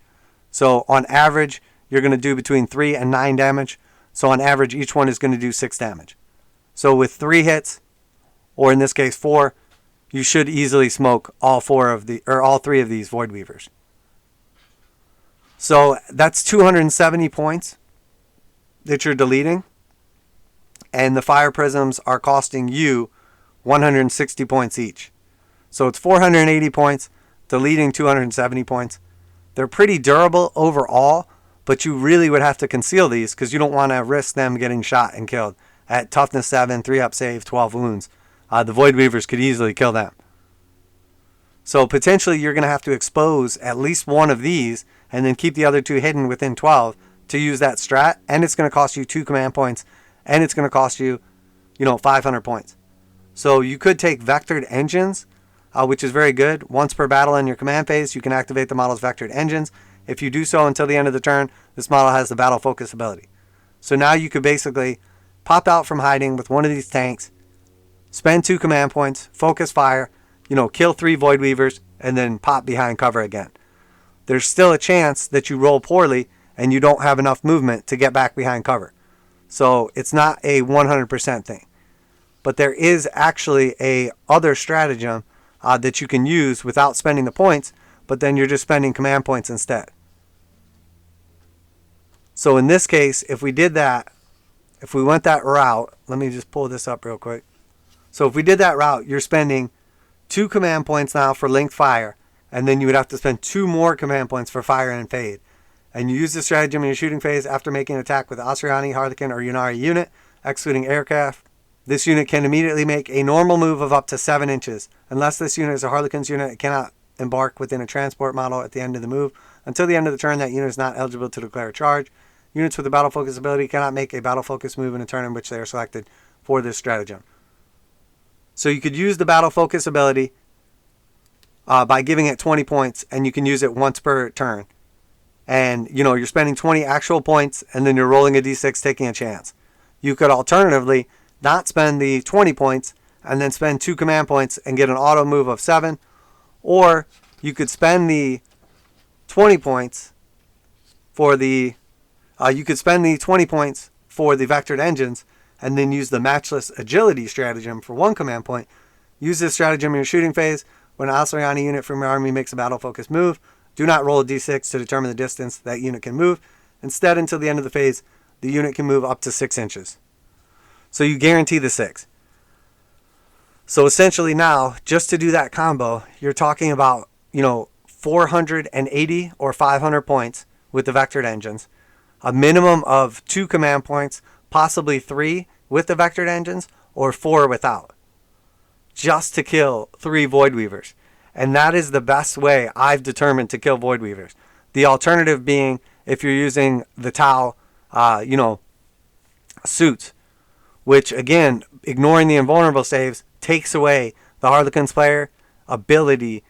So on average, you're going to do between 3 and 9 damage. So on average, each one is going to do 6 damage. So with 3 hits, or in this case 4, you should easily smoke all 3 of these Voidweavers. So that's 270 points that you're deleting, and the Fire Prisms are costing you 160 points each. So it's 480 points, deleting 270 points. They're pretty durable overall, but you really would have to conceal these because you don't want to risk them getting shot and killed. At toughness 7, 3-up save, 12 wounds, the Voidweavers could easily kill them. So potentially you're going to have to expose at least one of these and then keep the other 2 hidden within 12 to use that strat, and it's going to cost you 2 command points, and it's going to cost you, 500 points. So you could take vectored engines, which is very good. Once per battle in your command phase, you can activate the model's vectored engines. If you do so until the end of the turn, this model has the battle focus ability. So now you could basically pop out from hiding with one of these tanks, spend 2 command points, focus fire, kill 3 Voidweavers, and then pop behind cover again. There's still a chance that you roll poorly and you don't have enough movement to get back behind cover. So it's not a 100% thing. But there is actually a other stratagem that you can use without spending the points, but then you're just spending command points instead. So in this case, if we did that, if we went that route, let me just pull this up real quick. So if we did that route, you're spending 2 command points now for linked fire, and then you would have to spend 2 more command points for fire and fade. And you use this stratagem in your shooting phase after making an attack with Asuryani, Harlequin, or Ynnari unit, excluding aircraft. This unit can immediately make a normal move of up to 7 inches. Unless this unit is a Harlequin's unit, it cannot embark within a transport model at the end of the move. Until the end of the turn, that unit is not eligible to declare a charge. Units with a battle focus ability cannot make a battle focus move in a turn in which they are selected for this stratagem. So you could use the battle focus ability by giving it 20 points, and you can use it once per turn. And, you know, you're spending 20 actual points, and then you're rolling a d6, taking a chance. You could alternatively not spend the 20 points, and then spend 2 command points and get an auto move of 7. Or you could spend the 20 points for the vectored engines, and then use the matchless agility stratagem for 1 command point. Use this stratagem in your shooting phase. When an Asuryani unit from your army makes a battle-focused move, do not roll a d6 to determine the distance that unit can move. Instead, until the end of the phase, the unit can move up to 6 inches. So you guarantee the 6. So essentially now, just to do that combo, you're talking about, 480 or 500 points with the vectored engines. A minimum of 2 command points, possibly 3 with the vectored engines, or 4 without. Just to kill 3 Voidweavers. And that is the best way I've determined to kill Voidweavers. The alternative being, if you're using the Tau, suits, which again, ignoring the invulnerable saves, takes away the Harlequins player ability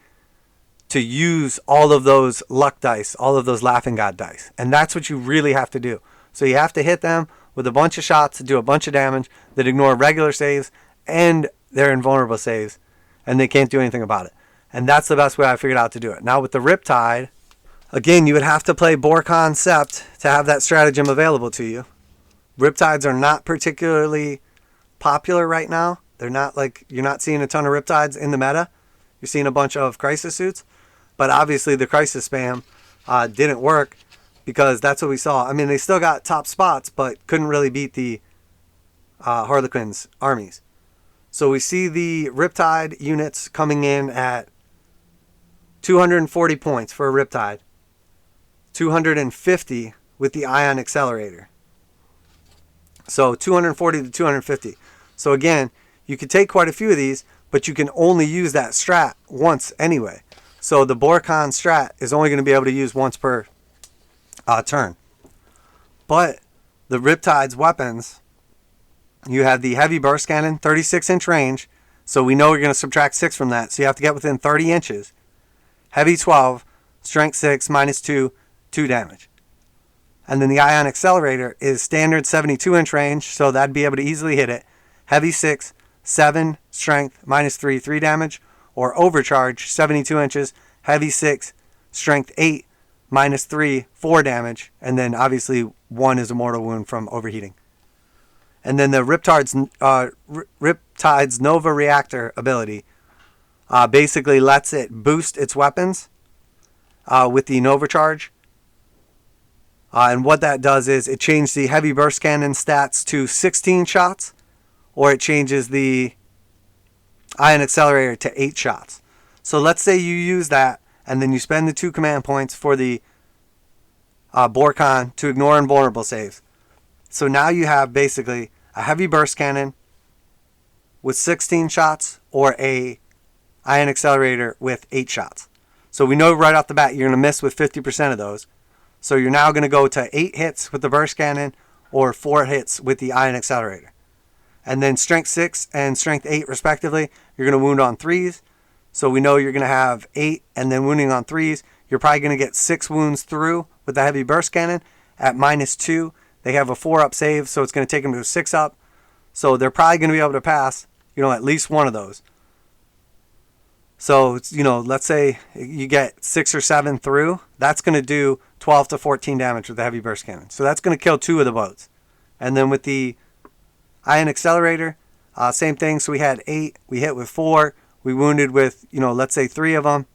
to use all of those luck dice, all of those laughing god dice. And that's what you really have to do. So you have to hit them with a bunch of shots to do a bunch of damage that ignore regular saves and their invulnerable saves, and they can't do anything about it. And that's the best way I figured out to do it. Now with the Riptide, again, you would have to play Borkon Sept to have that stratagem available to you. Riptides are not particularly popular right now. They're not like, you're not seeing a ton of Riptides in the meta. You're seeing a bunch of Crisis suits. But obviously the Crisis spam didn't work because that's what we saw. I mean, they still got top spots, but couldn't really beat the Harlequins armies. So we see the Riptide units coming in at 240 points for a Riptide. 250 with the Ion Accelerator. So 240 to 250. So again, you could take quite a few of these, but you can only use that strat once anyway. So the Borkon strat is only going to be able to use once per turn. But the Riptide's weapons, you have the Heavy Burst Cannon, 36-inch range. So we know we're going to subtract 6 from that. So you have to get within 30 inches. Heavy 12, Strength 6, -2, 2 damage. And then the Ion Accelerator is standard 72-inch range, so that'd be able to easily hit it. Heavy 6, 7, Strength, -3, 3 damage. Or Overcharge, 72 inches, Heavy 6, Strength 8, -3, 4 damage. And then obviously 1 is a mortal wound from overheating. And then the Riptide's Nova Reactor ability basically lets it boost its weapons with the Nova Charge. And what that does is it changes the Heavy Burst Cannon stats to 16 shots, or it changes the Ion Accelerator to 8 shots. So let's say you use that, and then you spend the 2 command points for the Borkon to ignore invulnerable saves. So now you have basically a Heavy Burst Cannon with 16 shots, or a Ion Accelerator with 8 shots. So we know right off the bat you're going to miss with 50% of those. So you're now going to go to 8 hits with the Burst Cannon, or 4 hits with the Ion Accelerator. And then Strength 6 and Strength 8 respectively, you're going to wound on 3s. So we know you're going to have 8 and then wounding on 3s. You're probably going to get 6 wounds through with the Heavy Burst Cannon at -2. They have a 4-up save, so it's going to take them to a 6-up. So they're probably going to be able to pass, at least one of those. So, let's say you get 6 or 7 through. That's going to do 12 to 14 damage with the Heavy Burst Cannon. So that's going to kill 2 of the boats. And then with the Ion Accelerator, same thing. So we had 8. We hit with 4. We wounded with, let's say 3 of them.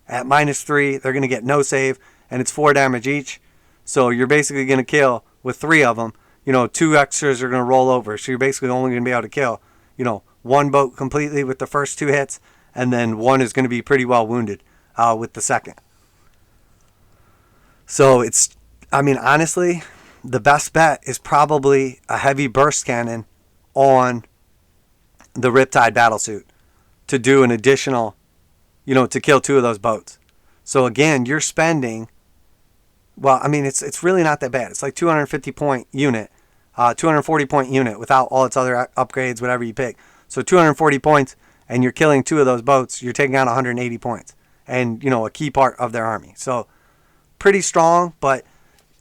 At -3, they're going to get no save, and it's 4 damage each. So you're basically going to kill with 3 of them. 2 extras are going to roll over. So you're basically only going to be able to kill, 1 boat completely with the first 2 hits, and then 1 is going to be pretty well wounded with the second. So honestly, the best bet is probably a Heavy Burst Cannon on the Riptide Battlesuit to do an additional, to kill 2 of those boats. So again, you're spending, it's really not that bad. It's like 250 point unit, 240 point unit without all its other upgrades, whatever you pick. So 240 points, and you're killing 2 of those boats, you're taking out 180 points. and, a key part of their army. So pretty strong, but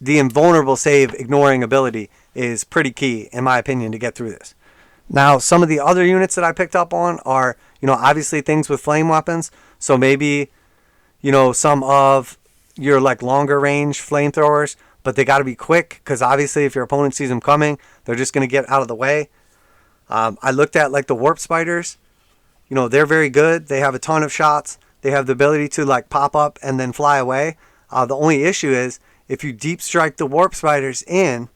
the invulnerable save ignoring ability is pretty key, in my opinion, to get through this. Now, some of the other units that I picked up on are, obviously things with flame weapons. So maybe, some of your longer range flamethrowers, but they got to be quick, because obviously if your opponent sees them coming, they're just going to get out of the way. I looked at the warp spiders. They're very good. They have a ton of shots. They have the ability to pop up and then fly away. The only issue is if you deep strike the warp spiders in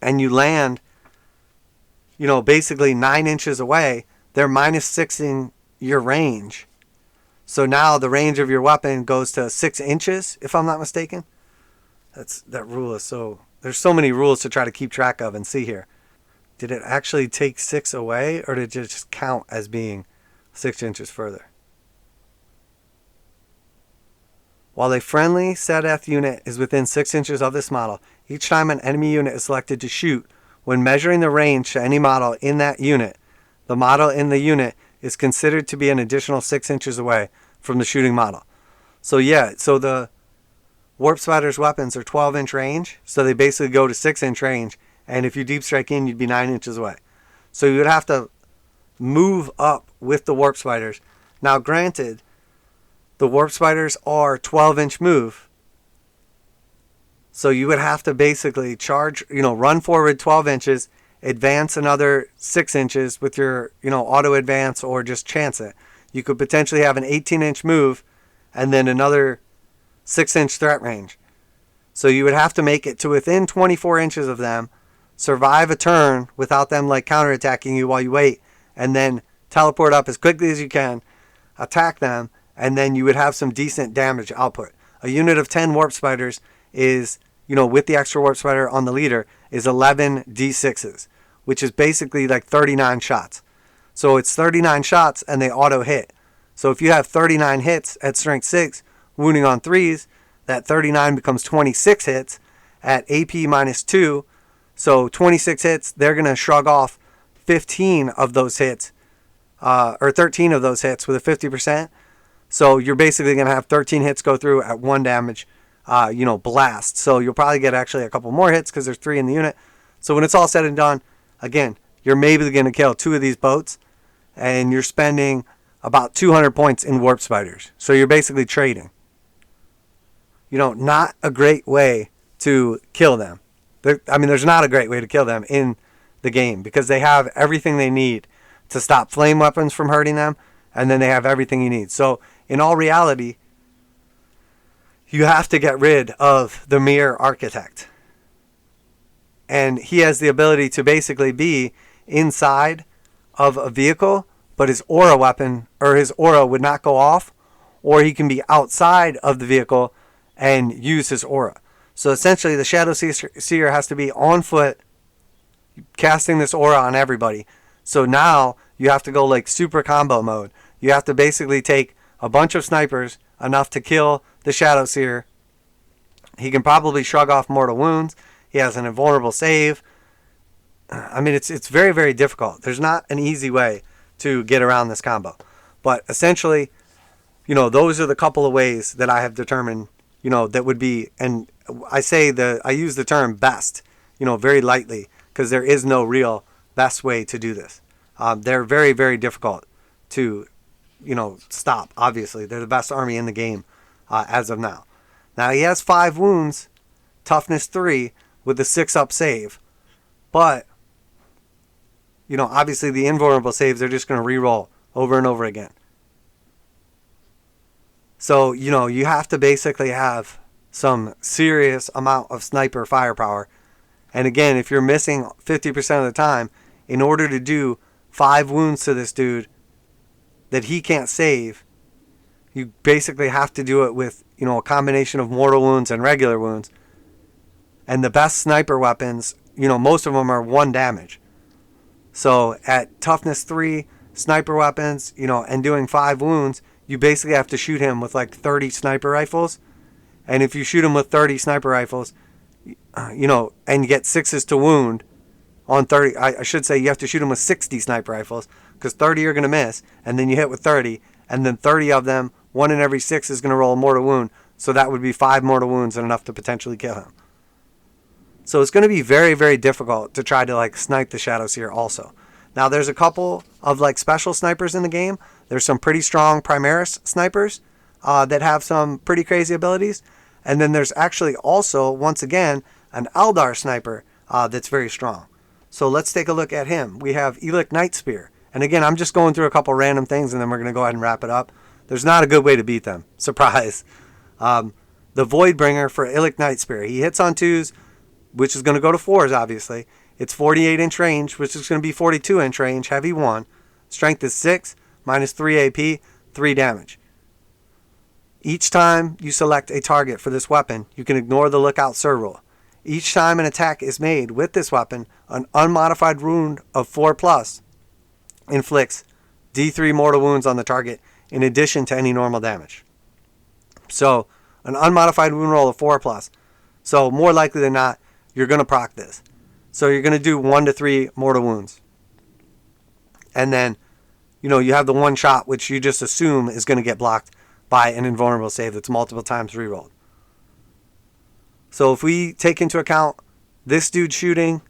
and you land, basically 9 inches away, they're -6ing your range. So now the range of your weapon goes to 6 inches, if I'm not mistaken. That rule is there's so many rules to try to keep track of and see here. Did it actually take 6 away, or did it just count as being 6 inches further? While a friendly Slittaz unit is within 6 inches of this model, each time an enemy unit is selected to shoot, when measuring the range to any model in that unit, the model in the unit is considered to be an additional 6 inches away from the shooting model. So the warp spider's weapons are 12-inch range, so they basically go to 6-inch range, and if you deep strike in, you'd be 9 inches away. So you would have to move up with the warp spiders. Now, granted, the warp spiders are 12-inch move, so you would have to basically charge, run forward 12 inches, advance another 6 inches with your, auto advance or just chance it. You could potentially have an 18-inch move and then another 6-inch threat range. So you would have to make it to within 24 inches of them, survive a turn without them counterattacking you while you wait, and then teleport up as quickly as you can, attack them, and then you would have some decent damage output. A unit of 10 warp spiders is, with the extra warp spider on the leader, is 11 D6s, which is basically 39 shots. So it's 39 shots and they auto hit. So if you have 39 hits at strength 6, wounding on 3s, that 39 becomes 26 hits at AP -2. So 26 hits, they're going to shrug off 15 of those hits, or 13 of those hits with a 50%. So you're basically going to have 13 hits go through at 1 damage, blast. So you'll probably get actually a couple more hits because there's 3 in the unit. So when it's all said and done, again, you're maybe going to kill 2 of these boats, and you're spending about 200 points in warp spiders. So you're basically trading. Not a great way to kill them. There's not a great way to kill them in the game because they have everything they need to stop flame weapons from hurting them, and then they have everything you need. So in all reality, you have to get rid of the mere architect. And he has the ability to basically be inside of a vehicle, but his aura weapon or his aura would not go off, or he can be outside of the vehicle and use his aura. So essentially the Shadowseer has to be on foot casting this aura on everybody. So now you have to go super combo mode. You have to basically take a bunch of snipers, enough to kill the Shadowseer. He can probably shrug off mortal wounds. He has an invulnerable save. It's very, very difficult. There's not an easy way to get around this combo. But essentially, those are the couple of ways that I have determined, that would be, and I use the term best, very lightly, because there is no real best way to do this. They're very, very difficult to, stop. Obviously, they're the best army in the game as of now. Now, he has 5 wounds, toughness 3, with a 6-up save. But, obviously the invulnerable saves are just going to reroll over and over again. So, you have to basically have some serious amount of sniper firepower. And again, if you're missing 50% of the time, in order to do 5 wounds to this dude that he can't save, you basically have to do it with, a combination of mortal wounds and regular wounds. And the best sniper weapons, most of them are 1 damage. So at toughness 3 sniper weapons, and doing 5 wounds, you basically have to shoot him with 30 sniper rifles. And if you shoot him with 30 sniper rifles, and you get 6s to wound on 30, I should say you have to shoot him with 60 sniper rifles, because 30 you're going to miss, and then you hit with 30, and then 30 of them, 1 in every 6 is going to roll a mortal wound. So that would be 5 mortal wounds and enough to potentially kill him. So it's going to be very, very difficult to try to like snipe the Shadowseer also. Now there's a couple of like special snipers in the game. There's some pretty strong Primaris snipers that have some pretty crazy abilities. And then there's actually also, once again, an Eldar sniper that's very strong. So let's take a look at him. We have Imperial Knights Spear. And again, I'm just going through a couple random things and then we're going to go ahead and wrap it up. There's not a good way to beat them. Surprise. The Voidbringer for Imperial Knights Spear. He hits on 2s, which is going to go to 4s, obviously. It's 48-inch range, which is going to be 42-inch range, heavy 1. Strength is 6, minus 3 AP, 3 damage. Each time you select a target for this weapon, you can ignore the Lookout Sir rule. Each time an attack is made with this weapon, an unmodified wound of 4+ inflicts D3 mortal wounds on the target in addition to any normal damage. So, an unmodified wound roll of 4+. So, more likely than not, you're going to proc this. So you're going to do 1 to 3 mortal wounds. And then, you have the one shot, which you just assume is going to get blocked by an invulnerable save that's multiple times rerolled. So if we take into account this dude shooting,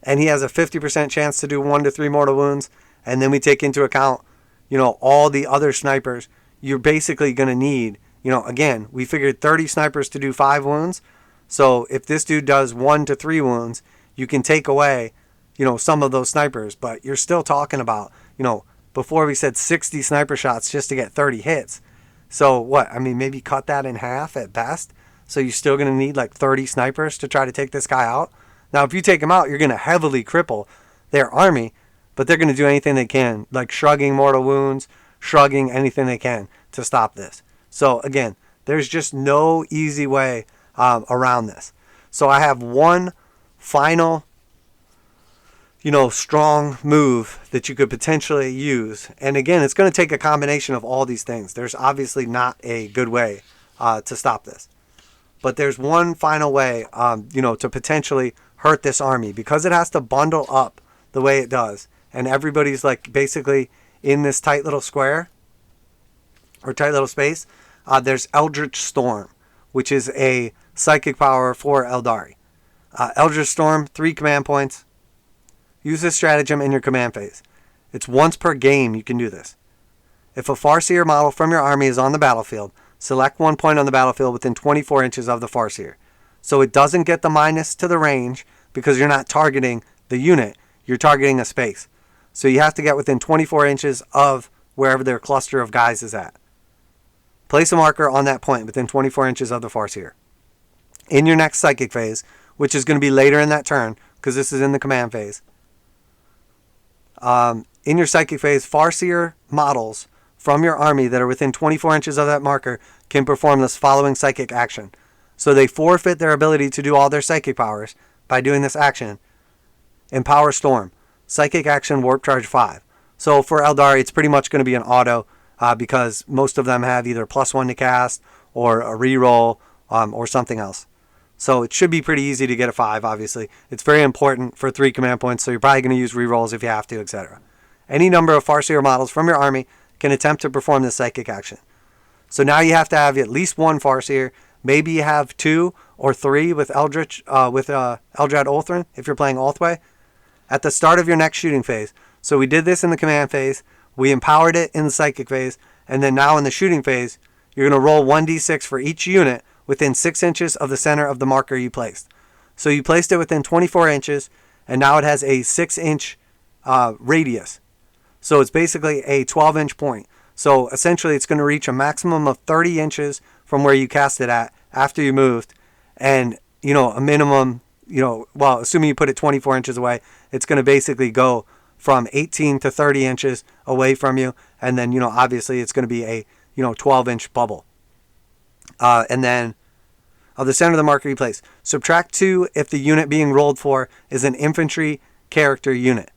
and he has a 50% chance to do 1 to 3 mortal wounds, and then we take into account, all the other snipers, you're basically going to need, again, we figured 30 snipers to do 5 wounds. So if this dude does 1 to 3 wounds, you can take away, some of those snipers, but you're still talking about, before we said 60 sniper shots just to get 30 hits. So what? I mean, maybe cut that in half at best. So you're still going to need like 30 snipers to try to take this guy out. Now, if you take him out, you're going to heavily cripple their army, but they're going to do anything they can, like shrugging mortal wounds, shrugging anything they can to stop this. So again, there's just no easy way around this. So I have one final, strong move that you could potentially use. And again, it's going to take a combination of all these things. There's obviously not a good way to stop this. But there's one final way, to potentially hurt this army. Because it has to bundle up the way it does. And everybody's like basically in this tight little square or tight little space. There's Eldritch Storm, which is a psychic power for Aeldari. Eldritch Storm, 3 command points. Use this stratagem in your command phase. It's once per game you can do this. If a Farseer model from your army is on the battlefield, select 1 point on the battlefield within 24 inches of the Farseer. So it doesn't get the minus to the range because you're not targeting the unit, you're targeting a space. So you have to get within 24 inches of wherever their cluster of guys is at. Place a marker on that point within 24 inches of the Farseer. In your next psychic phase, which is going to be later in that turn, because this is in the command phase. In your psychic phase, Farseer models from your army that are within 24 inches of that marker can perform this following psychic action. So they forfeit their ability to do all their psychic powers by doing this action. Empower Storm. Psychic action, Warp Charge 5. So for Aeldari, it's pretty much going to be an auto because most of them have either +1 to cast or a reroll or something else. So it should be pretty easy to get a 5, obviously. It's very important for 3 command points, so you're probably going to use rerolls if you have to, etc. Any number of Farseer models from your army can attempt to perform this psychic action. So now you have to have at least 1 Farseer. Maybe you have 2 or 3 with Eldrad Ulthrin, if you're playing Ulthway, at the start of your next shooting phase. So we did this in the command phase, we empowered it in the psychic phase, and then now in the shooting phase, you're going to roll 1d6 for each unit within 6 inches of the center of the marker you placed. So you placed it within 24 inches, and now it has a 6-inch radius. So it's basically a 12-inch point. So essentially it's going to reach a maximum of 30 inches from where you cast it at after you moved. And, a minimum, assuming you put it 24 inches away, it's going to basically go from 18 to 30 inches away from you. And then, obviously it's going to be a, 12-inch bubble. And then of the center of the marker you place. Subtract 2 if the unit being rolled for is an infantry character unit.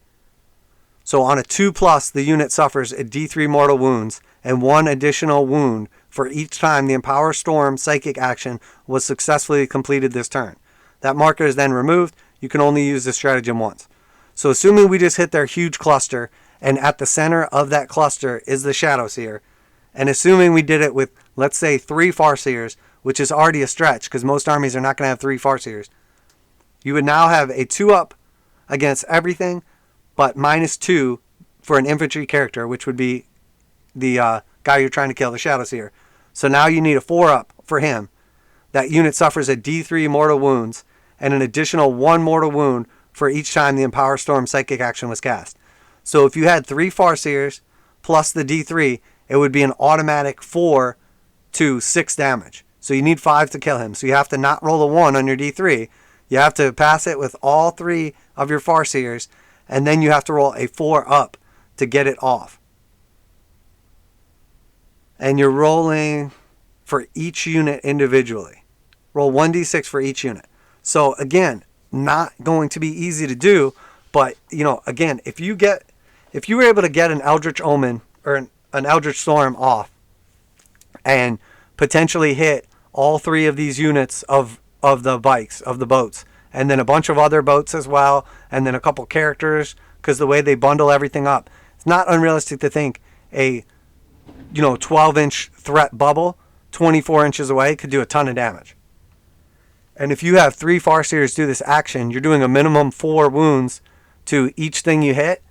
So on a 2+, the unit suffers a D3 mortal wounds and 1 additional wound for each time the Empower Storm psychic action was successfully completed this turn. That marker is then removed. You can only use this stratagem once. So assuming we just hit their huge cluster, and at the center of that cluster is the Shadowseer, and assuming we did it with, let's say, 3 Farseers, which is already a stretch because most armies are not going to have 3 Farseers, you would now have a 2-up against everything, but -2 for an infantry character, which would be the guy you're trying to kill, the Shadowseer. So now you need a 4-up for him. That unit suffers a D3 mortal wounds and an additional 1 mortal wound for each time the Empower Storm psychic action was cast. So if you had 3 Farseers plus the D3, it would be an automatic 4 to 6 damage. So you need 5 to kill him. So you have to not roll a 1 on your D3. You have to pass it with all 3 of your Farseers, and then you have to roll a 4 up to get it off. And you're rolling for each unit individually. Roll 1d6 for each unit. So again, not going to be easy to do, but again, if you were able to get an Eldritch Omen or an Eldritch Storm off and potentially hit all 3 of these units of the bikes, of the boats, and then a bunch of other boats as well, and then a couple characters, because the way they bundle everything up, it's not unrealistic to think a 12-inch threat bubble 24 inches away could do a ton of damage. And if you have 3 Farseers do this action, you're doing a minimum 4 wounds to each thing you hit.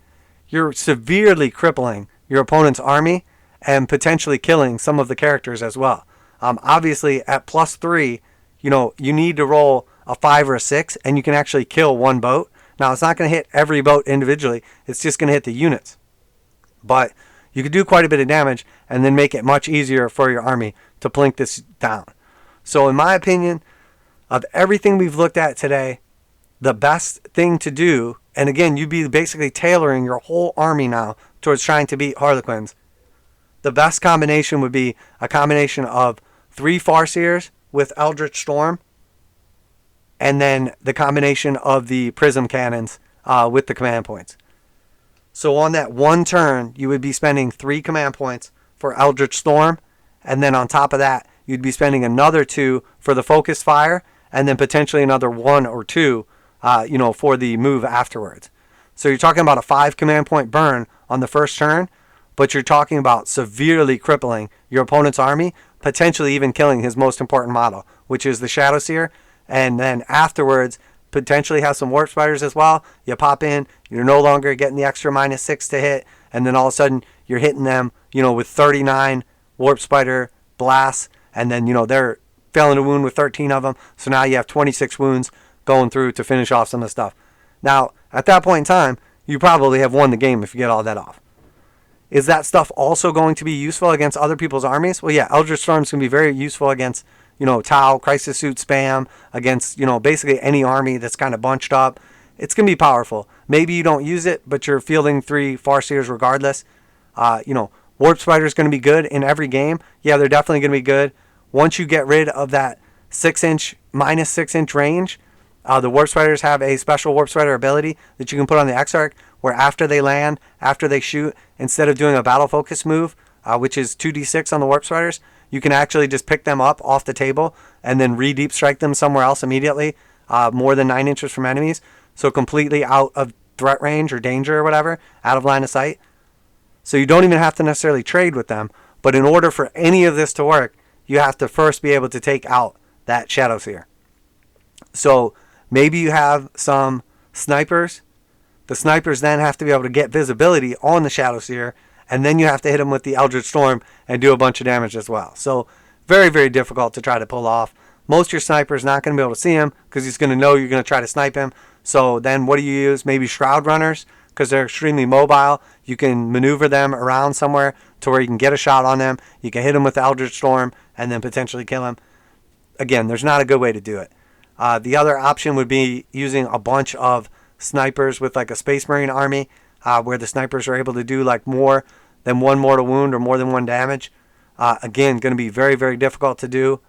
You're severely crippling your opponent's army and potentially killing some of the characters as well. Obviously, at +3, you need to roll a 5 or a 6, and you can actually kill 1 boat. Now, it's not going to hit every boat individually. It's just going to hit the units. But you could do quite a bit of damage and then make it much easier for your army to plink this down. So in my opinion, of everything we've looked at today, the best thing to do, and again, you'd be basically tailoring your whole army now towards trying to beat Harlequins. The best combination would be a combination of 3 Farseers with Eldritch Storm, and then the combination of the Prism Cannons with the command points. So on that one turn, you would be spending 3 command points for Eldritch Storm, and then on top of that, you'd be spending another 2 for the Focused Fire, and then potentially another 1 or 2, for the move afterwards. So you're talking about a 5 command point burn on the first turn, but you're talking about severely crippling your opponent's army, potentially even killing his most important model, which is the Shadowseer, and then afterwards, potentially have some Warp Spiders as well. You pop in, you're no longer getting the extra -6 to hit, and then all of a sudden, you're hitting them, with 39 Warp Spider blasts, and then, they're failing a wound with 13 of them, so now you have 26 wounds going through to finish off some of the stuff. Now, at that point in time, you probably have won the game if you get all that off. Is that stuff also going to be useful against other people's armies? Well, yeah, Eldritch Storm's going to be very useful against, Tau, Crisis Suit spam, against, basically any army that's kind of bunched up. It's going to be powerful. Maybe you don't use it, but you're fielding 3 Farseers regardless. Warp Spider's going to be good in every game. Yeah, they're definitely going to be good. Once you get rid of that -6-inch range, the Warp Spiders have a special Warp Spider ability that you can put on the Exarch, where after they land, after they shoot, instead of doing a battle focus move, which is 2d6 on the Warp Spiders, you can actually just pick them up off the table and then re-deep strike them somewhere else immediately, more than 9 inches from enemies, so completely out of threat range or danger or whatever, out of line of sight. So you don't even have to necessarily trade with them, but in order for any of this to work, you have to first be able to take out that Shadowseer. So maybe you have some snipers. The snipers then have to be able to get visibility on the Shadowseer, and then you have to hit him with the Eldritch Storm and do a bunch of damage as well. So very, very difficult to try to pull off. Most of your snipers not going to be able to see him because he's going to know you're going to try to snipe him. So then what do you use? Maybe Shroud Runners, because they're extremely mobile. You can maneuver them around somewhere to where you can get a shot on them. You can hit them with the Eldritch Storm and then potentially kill him. Again, there's not a good way to do it. The other option would be using a bunch of snipers with like a Space Marine army, where the snipers are able to do like more than 1 mortal wound or more than 1 damage. Again, going to be very, very difficult to do.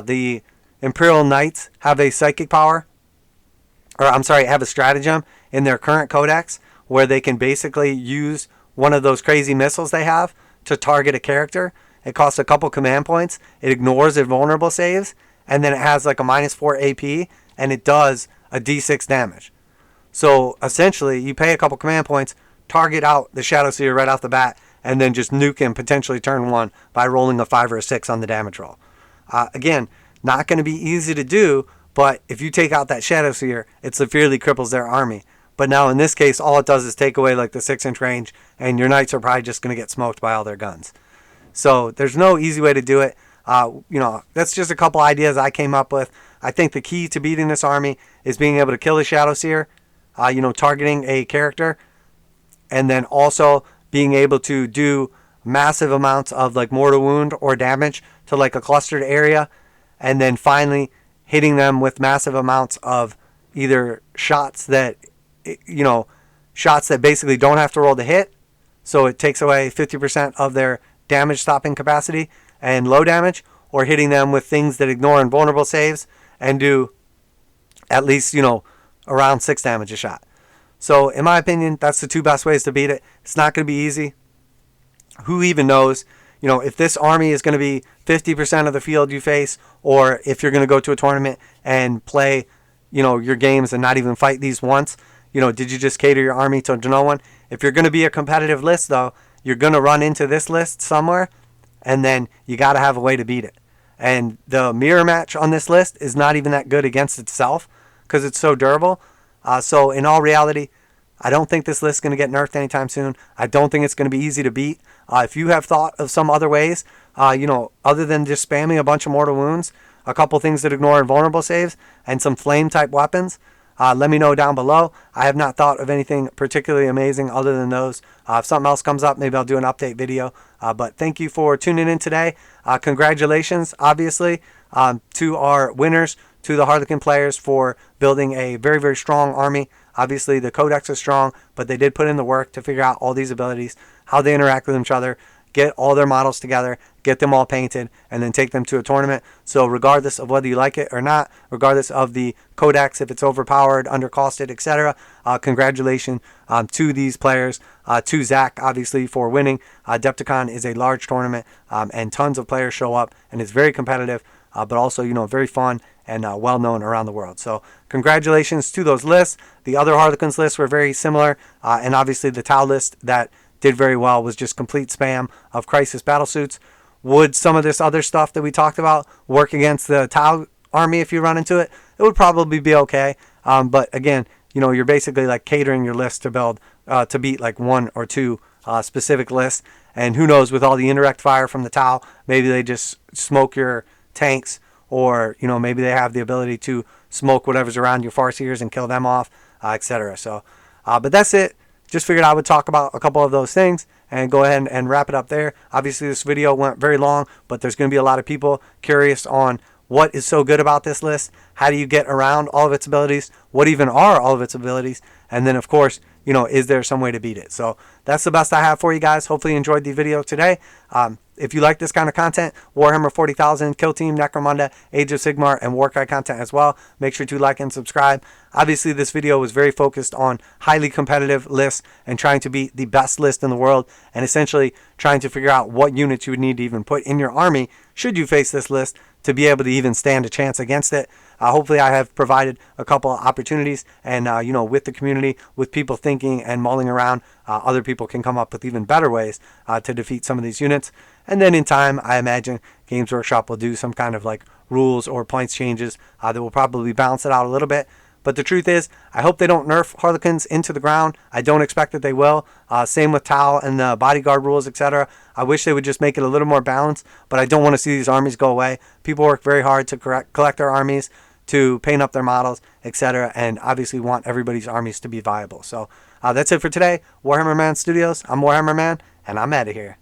The Imperial Knights have a psychic power, have a stratagem in their current codex where they can basically use one of those crazy missiles they have to target a character. It costs a couple command points. It ignores invulnerable saves, and then it has like a -4 AP, and it does a d6 damage. So essentially, you pay a couple command points, target out the Shadowseer right off the bat, and then just nuke him potentially turn 1 by rolling a 5 or a 6 on the damage roll. Again, not going to be easy to do, but if you take out that Shadowseer, it severely cripples their army. But now in this case, all it does is take away like the 6-inch range, and your knights are probably just going to get smoked by all their guns. So there's no easy way to do it. That's just a couple ideas I came up with. I think the key to beating this army is being able to kill the Shadowseer, targeting a character, and then also being able to do massive amounts of like mortal wound or damage to like a clustered area, and then finally hitting them with massive amounts of either shots that basically don't have to roll to hit, so it takes away 50% of their damage stopping capacity and low damage, or hitting them with things that ignore invulnerable saves and do at least around 6 damage a shot. So in my opinion, that's the 2 best ways to beat it. It's not going to be easy. Who even knows if this army is going to be 50% of the field you face, or if you're going to go to a tournament and play your games and not even fight these once. Did you just cater your army to no one? If you're going to be a competitive list, though, you're going to run into this list somewhere, and then you got to have a way to beat it. And the mirror match on this list is not even that good against itself because it's so durable. So in all reality, I don't think this list is going to get nerfed anytime soon. I don't think it's going to be easy to beat. If you have thought of some other ways, other than just spamming a bunch of mortal wounds, a couple things that ignore invulnerable saves, and some flame type weapons, let me know down below. I have not thought of anything particularly amazing other than those. If something else comes up, maybe I'll do an update video. But thank you for tuning in today. Congratulations, obviously, to our winners, to the Harlequin players for building a very, very strong army. Obviously, the codex is strong, but they did put in the work to figure out all these abilities, how they interact with each other, get all their models together, get them all painted, and then take them to a tournament. So regardless of whether you like it or not, regardless of the codex, if it's overpowered, undercosted, etc., congratulations to these players, to Zach, obviously, for winning. Adepticon is a large tournament, and tons of players show up, and it's very competitive, but also, very fun and well-known around the world. So congratulations to those lists. The other Harlequins lists were very similar, and obviously the Tau list that did very well was just complete spam of crisis battlesuits. Would some of this other stuff that we talked about work against the Tau army if you run into it? It would probably be okay. But again, you're basically like catering your list to build to beat like 1 or 2 specific lists. And who knows, with all the indirect fire from the Tau, maybe they just smoke your tanks, or maybe they have the ability to smoke whatever's around your Farseers and kill them off, etc. So, but that's it. Just figured I would talk about a couple of those things and go ahead and wrap it up there. Obviously, this video went very long, but there's going to be a lot of people curious on what is so good about this list. How do you get around all of its abilities? What even are all of its abilities? And then, of course, is there some way to beat it? So that's the best I have for you guys. Hopefully you enjoyed the video today. If you like this kind of content, Warhammer 40,000, Kill Team, Necromunda, Age of Sigmar, and warcry content as well, make sure to like and subscribe. Obviously, this video was very focused on highly competitive lists and trying to beat the best list in the world, and essentially trying to figure out what units you would need to even put in your army should you face this list to be able to even stand a chance against it. Hopefully I have provided a couple of opportunities, and with the community, with people thinking and mulling around, other people can come up with even better ways to defeat some of these units. And then in time, I imagine Games Workshop will do some kind of like rules or points changes that will probably balance it out a little bit. But the truth is, I hope they don't nerf Harlequins into the ground. I don't expect that they will. Same with Tau and the bodyguard rules, etc. I wish they would just make it a little more balanced, but I don't want to see these armies go away. People work very hard to collect their armies, to paint up their models, etc., and obviously want everybody's armies to be viable. So that's it for today. Warhammer Man Studios. I'm Warhammer Man, and I'm out of here.